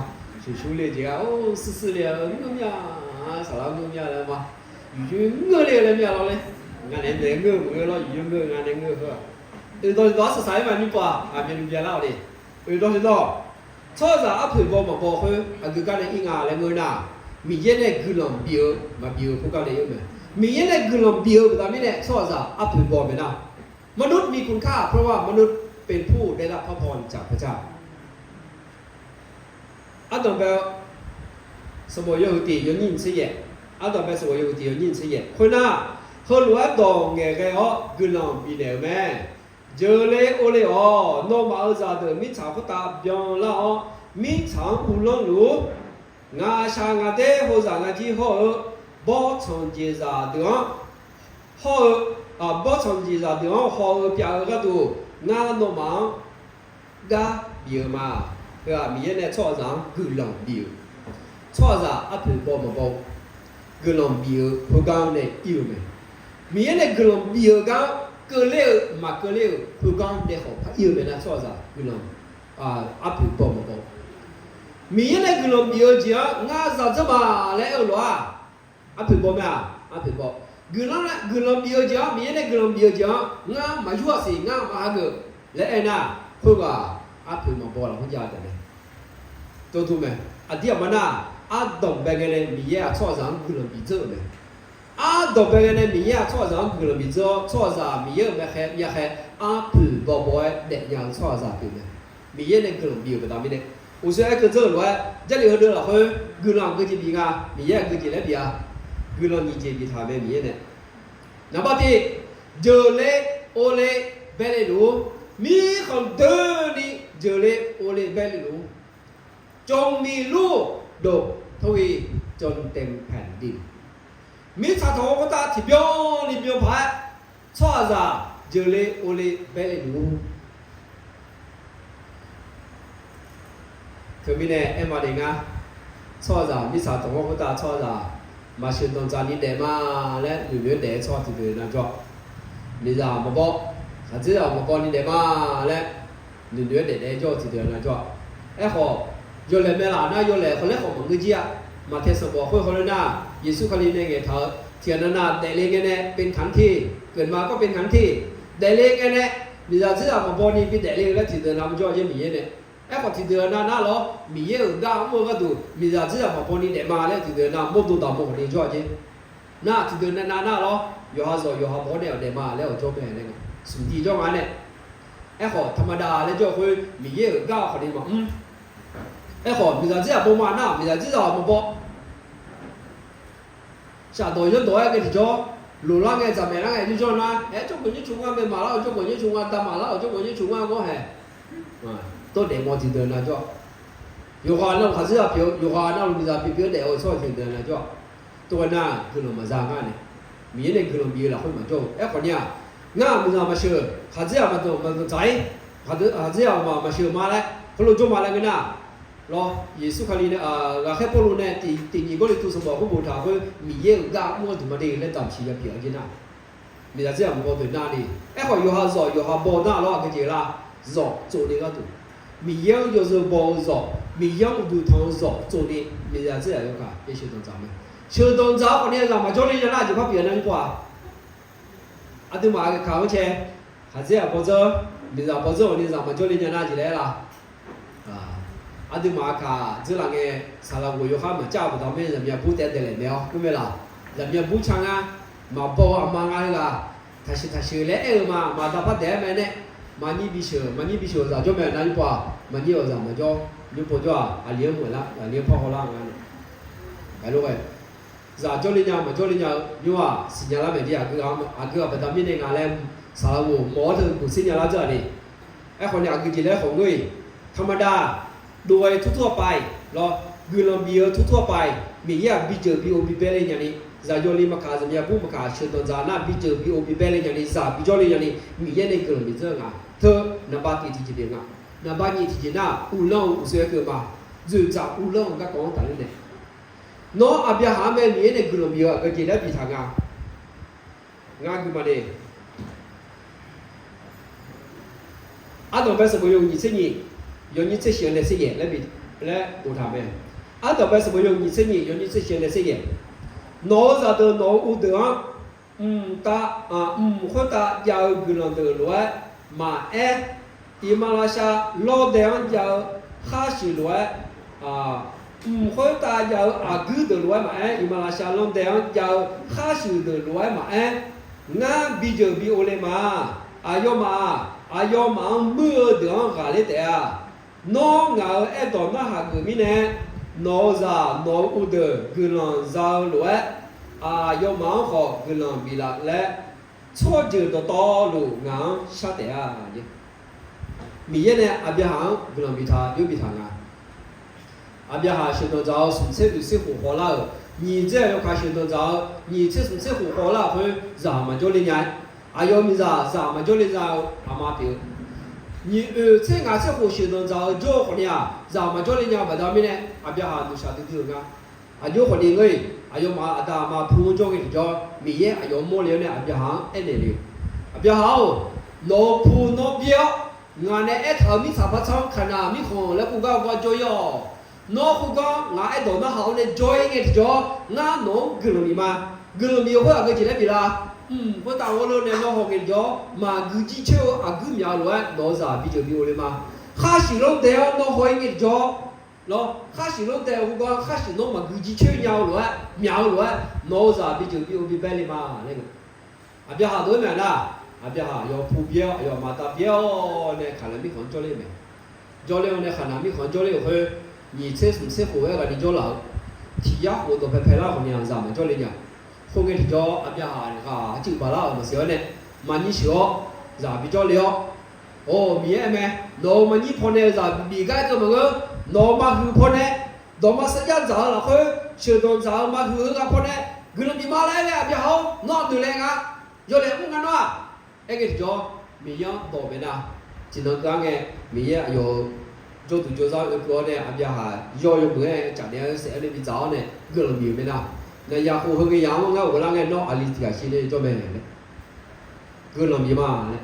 ชูเลยจีก็โอ้试เลยเงี้ยสารเงี้ยเลยมาอยู่เงี้ยเลยไม่เอาเลยงานเนี่ยเงี้ยเราอยู่เงี้ยงานเนี่ยเงี้ยเหรอตอนต่ออาศัยมานี่ป่ะเป็นเรื่องเล่าดิตอนที่ต่อชอบจะอัพผิวมาบอกเฮ้ยคือการเลี้ยงงานอะไรเงี้ยนะมีเยอะเนี่ยคือลำเบียวมาเบียวพวกการเลี้ยงมั้ยมีเยอะเนี่ยคือลำเบียวแต่ไม่เนี่ยชอบจะอัพผิวบอกไหมนะมนุษย์มีคุณค่าเพราะว่ามนุษย์เป็นผู้ได้รับพระพรจากพระเจ้าอันต่อไปสมัยยูดี有认识嘢อันต่อไปสมัยยูดี有认识嘢คนน่ะเขารู้ว่าตรงเงี้ยก็คือลำเบียวแม่เจอเลยโอเลยอ๋อโนมาเอาจากเดิมมิชาพุทธาเบียงละอ๋อมิชาอุลงรู้งาชางาเต้หัวจางาที่หัวบ่อชงจีจาเดือหัวบ่อชงจีจาเดือหัวเปียกก็ดูงาโนมา ga biu ma ga mi ne cho rằng gu long biu cho ra apple bo mo bo gu long biu ho gang ne yêu me mi ne gu long biu ga cơ liệu mà cơ liệu ho gang de ho pa yêu me na cho ra gu long apple bo mo bo mi ne gu long biu ji nga za za ma le o lo apple bo ma apple bo gu long biu ji mi ne gu long biu ji nga ma yu si nga ma ha ge le na ho ga apple mo bo la ho ja deตัวทุกมั้ยอันเดียวมันน่ะอาดอมเบงเนี่ยมีเยอะชอบrằngกุลบิโซมั้ยอาดอมเบงเนี่ยมีเยอะชอบrằngกุลบิโซชอบrằngมีเยอะมั้ยแค่ยาแค่อาผืบ่บ่เด็กยังชอบrằngเป็นมั้ยมีเยอะเนี่ยกุลบิก็ตามนี่อุษยก็จะรู้ว่าจะเหลือเด้อล่ะเฮ้ยกุลก็จะมีงามีเยอะก็จะแล้วบิอ่ะกุลนี่จะมีทำมีเยอะเนี่ยนับที่เจอเลโอเลเบลลูมีคนเดินนี่เจอเลโอเลเบลลูจงมีลูกดกทวีจนเต็มแผ่นดินมิชาโทก็ตาที่เบียวนี่เบียวพายชอบจะเจเลโอเลเบลลูคือมีเนี่ยเอ็มมาเด้งอ่ะชอบจะมิชาโทก็ตาชอบจะมาเชิญตอนจานี้เดมาและหรือเดชอบที่เดินนะจ๊ะมิชามาบอกถ้าจะมาบอกนี่เดมาและหรือเดชอบที่เดินนะจ๊ะไอ้ขอยอเลยเมล่านะยอเลยคนเล็กของมึงก็เจียมาเทศบอกคนเลยนะเยซูคริสต์เนี่ยเขาเทียนน่ะแต่เล็กเนี่ยเป็นขันที่เกิดมาก็เป็นขันที่แต่เล็กเนี่ยมีจะเชื่อมาบอกนี่เป็นแต่เล็กแล้วที่เดินนำจ่อยังมีเนี่ยไอ้คนที่เดินน่ะหรอมีเยอะก้าวมั่วก็ดูมีจะเชื่อมาบอกนี่แต่มาแล้วที่เดินน่ะมั่วตัวต่อมั่วคนนี้จ่อจริงน่ะที่เดินน่ะหรอยอฮาโซยอฮาบอกเนี่ยแต่มาแล้วจ่อเป็นอะไรเนี่ยสุดที่จ่อมาเนี่ยไอ้คนธรรมดาแล้วจ่อคือมีเยอะก้าวคนนี้มาไอ้คนมีแต่เชื่อประมาณน่ะมีแต่เชื่อมาบอกชาตัวยันตัวไอ้ก็ที่จ่อหลุดล่างไงจะไม่ล่างไงที่จ่อนะไอ้จ่อคนนี้ชงอ่ะไม่มาแล้วจ่อคนนี้ชงอ่ะตามมาแล้วจ่อคนนี้ชงอ่ะก็แห่ตัวเด็กมอที่เดินนะจ่ออยู่ข้างนอกเขาเชื่อเพียวอยู่ข้างนอกมีแต่เพียวเด็กเอาชอบที่เดินนะจ่อตัวน่ะคือเรามาสร้างกันเนี่ยมีเนี่ยคือเรามีเราคนมาจ่อไอ้คนเนี้ยงานมีแต่มาเชื่อเขาเชื่อมาตัวมาใจเขาเชื่อมาเชื่อมาแล้วคนเราจ่อมาแล้วกันนะรอเยซูคริสต์เนี่ยเราแค่พวกเราเนี่ยตีนี้ก็เลยทุกสมองผู้บูชาเขามีเยอะก้าวมั่วถึงมาได้เล่นตามชีวิตเพียงแค่นั้นมีแต่เรื่องมันก็เป็นหน้านี่ไอ้คนอยู่หาจ่ออยู่หาบ่อหน้าเราก็เจอละจ่อ做那个度มีเยอะ就是บ่จ่อมีเยอะดูทางจ่อ做的มีแต่这样有看也是当咱们修当咱คนนี้เรามาจ่อนี่จะน่าจะพักเปลี่ยนนั่นกว่าอาตุมาข่าวเช่หาเสียบ่จ่อมีแต่บ่จ่อนี่เรามาจ่อนี่จะน่าจะได้ละ阿弟妈卡，这两个啥了？我有他们家不他们人家不带的来没有，对没啦？人家不抢啊，嘛包啊嘛啊个，他是来嘛，嘛他不带没呢，嘛你必须啥就没那就不，嘛你要啥嘛就你不就啊连回了，连跑好了啊，哎喽喂，啥叫人家嘛叫人家你话新疆那边的啊个不他们那个来啥了我毛头不新疆那这里，哎好像个进来好贵，ธรรมดาโดยทั่วไปรอกุลมีทั่วไปมีอยากบิเจอบิโอบิเบลอย่างนี้จะยอลิมาคาจะมีผู้มาคาเชิญตอนจาน่าบิเจอบิโอบิเบลอย่างนี้จะบิจอลอย่างนี้มีเยอะในกุลมีเจองาเธอนับบัตรที่จีนงานับบัตรที่จีน่าอุลองอุเสกมาจู่จ้าอุลองก็กองตันเลยน้องอาเบียหาแม่มีในกุลมีก็จีนได้บิทางงากุมาเนี่ยอาตมาเป็นสมุยงยิ่งสิ่งนี้有你这些的事业来比来我他们，俺这边是不用你这些，有你这些的事业，哪啥都哪有的啊，或者要个人的来嘛哎，伊马来西亚老的要哈西来或者要阿哥的来嘛哎，伊马来西亚老的要哈西的来嘛哎，俺比较比我来嘛，阿要嘛没得啥来的啊。nó ngào ở đó nó hàng người mình nó ra nó u đờ người làm giàu lúa yêu máu họ người làm bị lạc lẽ cho chữ đó to lù ngào sát đẻ nhỉ mình này à bây hàng người làm bị thà yêu bị thà ngà à bây hàng sinh hoạt giàu sống sẽ được sinh hoạt hòa lao nhìn thế yêu khai sinh hoạt giàu nhìn thế sống sẽ hòa lao thôi giả mà cho lên nhảy yêu mình giả mà cho lên giàu mà biểu 你这俺这户行动找做活呢，咱们做人家不到面呢，阿别哈都晓得丢个，阿有活的个，阿有嘛阿达嘛普通做个叫米耶，阿有莫了呢阿别哈哎那里，阿别好，老普老标，俺呢哎头米茶不长，看那米空来不搞做哟，那不搞俺哎到那好呢做一个叫俺弄个了嘛，个了米会阿个进来比啦。我打我了呢，那好个叫嘛，古机车啊，古苗乱，那啥比较比我的嘛。哈西龙带那好一个叫，那哈西龙带我讲哈西龙嘛，古机车苗乱，那啥比较比我比白的嘛那个。啊，别哈多面啦，啊别哈要铺标，要马达标呢，看来没看教练没？教练呢，看来没看教练会，你这什么时候个你教了？体验活动拍了后面啥嘛？教练讲。后面比较阿边哈哈就把那我们说呢，嘛你说咋比较了？哦，明白没？那么你碰呢咋比个怎么个？那么去碰呢？那么时间长了去，学堂长嘛去个碰呢？可能比马来个比好，那对嘞个，要来不干喏？那个叫明阳多边呐，只能讲个明阳有做度做啥有个呢？阿边哈要有不个家庭生活比早呢，可能明白呐。那呀，我个养我我那个弄阿里底下去的做咩呢？个人咪嘛呢？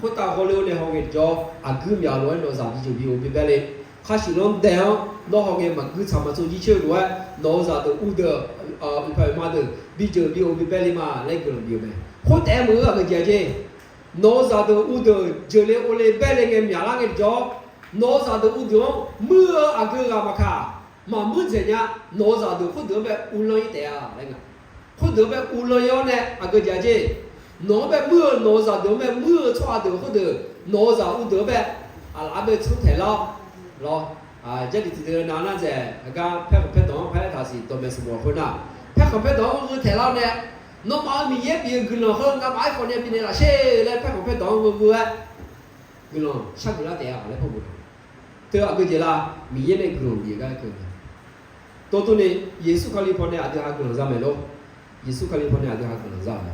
我打好了呢，好个叫阿个苗乱那啥比就比我比白嘞。他是弄这样，那好个嘛个他们手机车乱，那啥的乌的一块嘛的比就比我比白嘞嘛，那个人比咩？我带么个姐姐，那啥的乌的就来我来白嘞个苗那个叫，那啥的乌的么阿个阿嘛卡。嘛目前呢，哪吒都不得别乌龙一代啊，那个，不得别乌龙要呢，阿个姐姐，哪别么哪吒都别么错都不得，哪吒不得别，啊那边出台了，咯，啊这里这个哪在，那个拍档拍他是都没什么混呐，拍档我台了呢，那么米也别个了，和那买房那边的啦，谁来拍档我，个了，下个那代啊来拍不？对啊，个姐啦，米也那个米个个。多呢，耶稣卡里碰呢，阿弟哈可能啥没咯？耶稣卡里碰呢，阿弟哈可能啥没？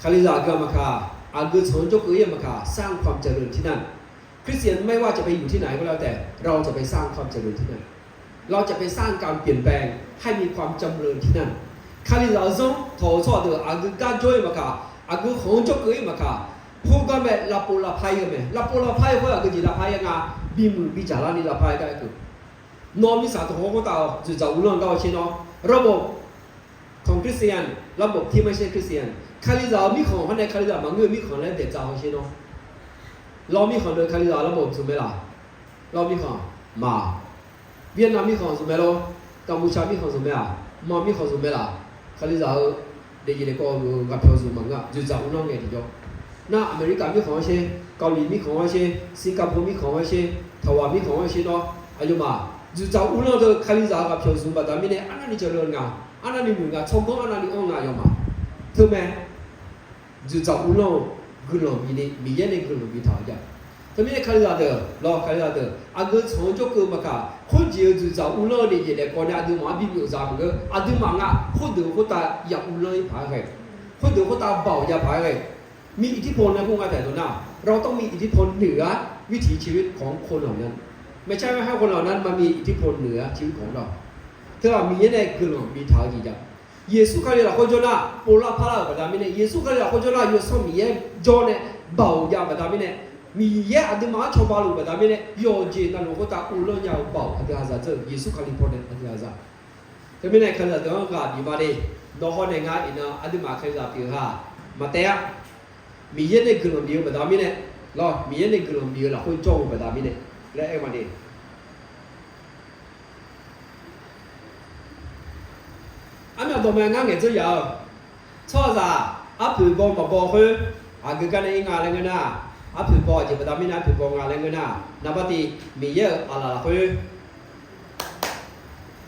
卡里啥个嘛卡？阿个从จกเอียมาค่ะสร้างความเจริญที่นั่นคริสเตียนไม่ว่าจะไปอยู่ที่ไหนก็แล้วแต่เราจะไปสร้างความเจริญที่นั่นเราจะไปสร้างการเปลี่ยนแปลงให้มีความจำเริญที่นั่น卡里啥种头错的阿个干joy嘛ค่ะ阿个从จกเอียมาค่ะพูดกันแบบลาปูลาไพ่กันไหมลาปูลาไพ่เขาอาก็จะลาไพ่ยังไงบีมือบีจ่าลานี่ลาไพ่ได้คือน้อมิสาตัวเขาต่อจะจะอุลองต่อเช่นเนาะระบบของคริสเตียนระบบที่ไม่ใช่คริสเตียนคาลิซามีของเขาในคาลิซาบางเงื่อนมีของแล้วเด็ดจ่าเช่นเนาะเรามีของโดยคาลิซาระบบถูกไหมล่ะเรามีของมาเวียดนามมีของถูกไหมล่ะกัมพูชามีของถูกไหมล่ะมามีของถูกไหมล่ะคาลิซาเดี๋ยวจะก็กับเพื่อนสูงมั้งอ่ะจะจะอุลองไงทีเดียวน่าอเมริกามีของเช่นเกาหลีมีของเช่นสิงคโปร์มีของเช่นไต้หวันมีของเช่นเนาะอายุมา就找乌龙的卡里扎个票数吧，咱们呢，安那里叫人啊，安那里问啊，成功安那里安那样嘛，对没？就找乌龙，个人比的，米眼的个人比他家，咱们呢卡里扎的，老卡里扎的，阿个创作个嘛卡，或者就找乌龙的嘢嚟講咧，阿啲馬比較啥個，阿啲馬啊，或者或打入烏龍一排嘅，或者或打เบา一排嘅，มีอิทธิพลนะพวกเราแต่ตัวหน้าเราต้องมีอิทธิพลเหนือวิถีชีวิตของคนเหล่านั้นไม่ใช่ว่าให้คนเหล่านั้นมามีอิทธิพลเหนือชีวิตของเราถ้ามีอะไรคือเรามีทางที่จะเยซูคริสต์เราคนจนน่ะโปรลาพาราแบบนั้นเนี่ยเยซูคริสต์เราคนจนน่ะอยู่สมัยจนเนี่ยเบาอย่างแบบนั้นเนี่ยมีเยอะอันที่มาชอบบาลูแบบนั้นเนี่ยยอเจนั่นเราก็ตาอุลยาวเบาอันที่อาจารย์เจอเยซูคริสต์พอเนี่ยอันที่อาจารย์แต่ไม่เนี่ยขนาดนั้นก็ดีมาเลยน้องคนเนี่ยงานอินะอันที่มาใครจะพิจารณามาแต่มีเยอะในกลุ่มเดียวแบบนั้นเนี่ยเรามีเยอะในกลุ่มเดียวเราคนจงแบบนั้นเนี่ยและไอ้มาเนี่ย阿苗多咩啱嘅都有，錯啥？阿培幫咪幫佢，阿佢跟你壓你嘅呐，阿培幫就不打咩阿培幫壓你嘅呐，那不啲咪嘢阿拉佢，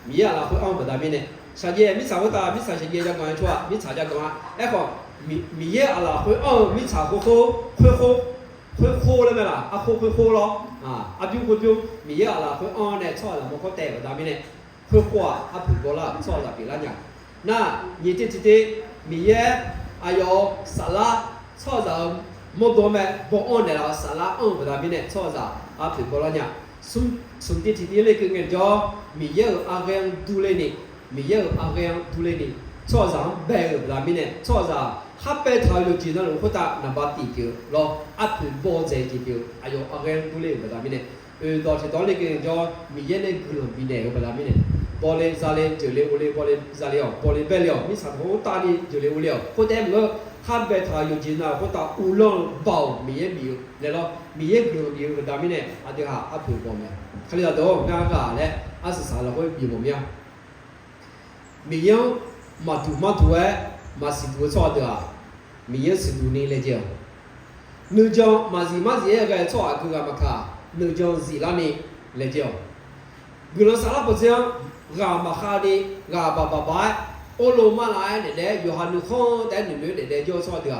咪嘢阿拉佢安不打咩呢？實際咪查嗰打咪查實際就講錯，咪查就講啊，一個咪嘢阿拉佢安咪查佢咧咩啦？阿佢咯，啊阿標咪嘢阿拉佢安咧錯啦，冇個帶不打咩呢？佢話阿培幫啦錯啦，別啦呀。那你这米耶还有沙拉，炒成莫多咩不按的啦，沙拉按不达边呢，错啥啊？皮包了呢，顺地地嘞个人叫米耶阿个样杜嘞呢，米耶阿个样杜嘞呢，错啥白不达边呢，错啥哈白头就见到龙虎达那把地标咯，阿皮包在地标，哎呦阿个样杜嘞不达边呢，到那个人叫米耶嘞个人边呢不达边呢。玻璃啥嘞就来屋里，玻璃啥了，玻璃白了，你啥好大的就来屋里，或者我哈白他有钱呐，或者乌龙包米也米来了，米也米个大米呢，啊对哈啊配包咩？看到多哪个嘞？啊是啥了会米包咩？米样马土哎，马是土错的啊，米样是土呢来讲，你讲马是一个错啊，个嘛卡，你讲是哪里来讲？个人啥了不讲？gà mà khai đi gà bà bái ô lô mà lại để yo han không để nữ để cho sao được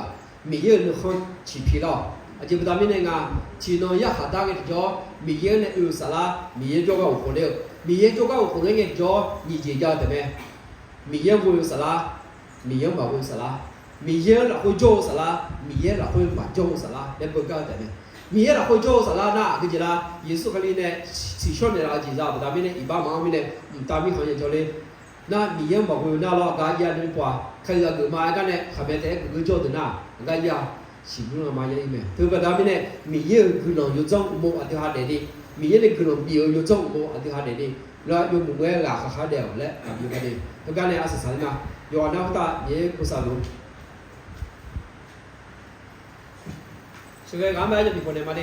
mỹ yên nữ không chỉ phi lo à chỉ bắt mình nghe chỉ nói ya hạt cái cho mỹ yên này ưu sala mỹ yên cho cái khổ liệu mỹ yên cho cái khổ liệu nghe cho nhị chỉ cho thế này mỹ yên vui sala mỹ yên bảo vui sala mỹ yên là vui cho sala mỹ yên là vui mà cho sala để bữa cái thế này米也啦会做啥啦？那个就啦，耶稣可能呢，起初呢啦，就啥，不但米呢，一般嘛米呢，但米好像做嘞，那米也冇会那咯，家也能过，看到个嘛个呢，后面在个做的那，家也是不能嘛也没，对不但米呢，米也可能有种冇阿啲下嚟啲，米也呢可能米有种冇阿啲下嚟啲，那有冇个啦下掉咧，咁樣嘅啲，咁家呢阿是啥呢？有那好大也不少路。所以俺们就比过年嘛的。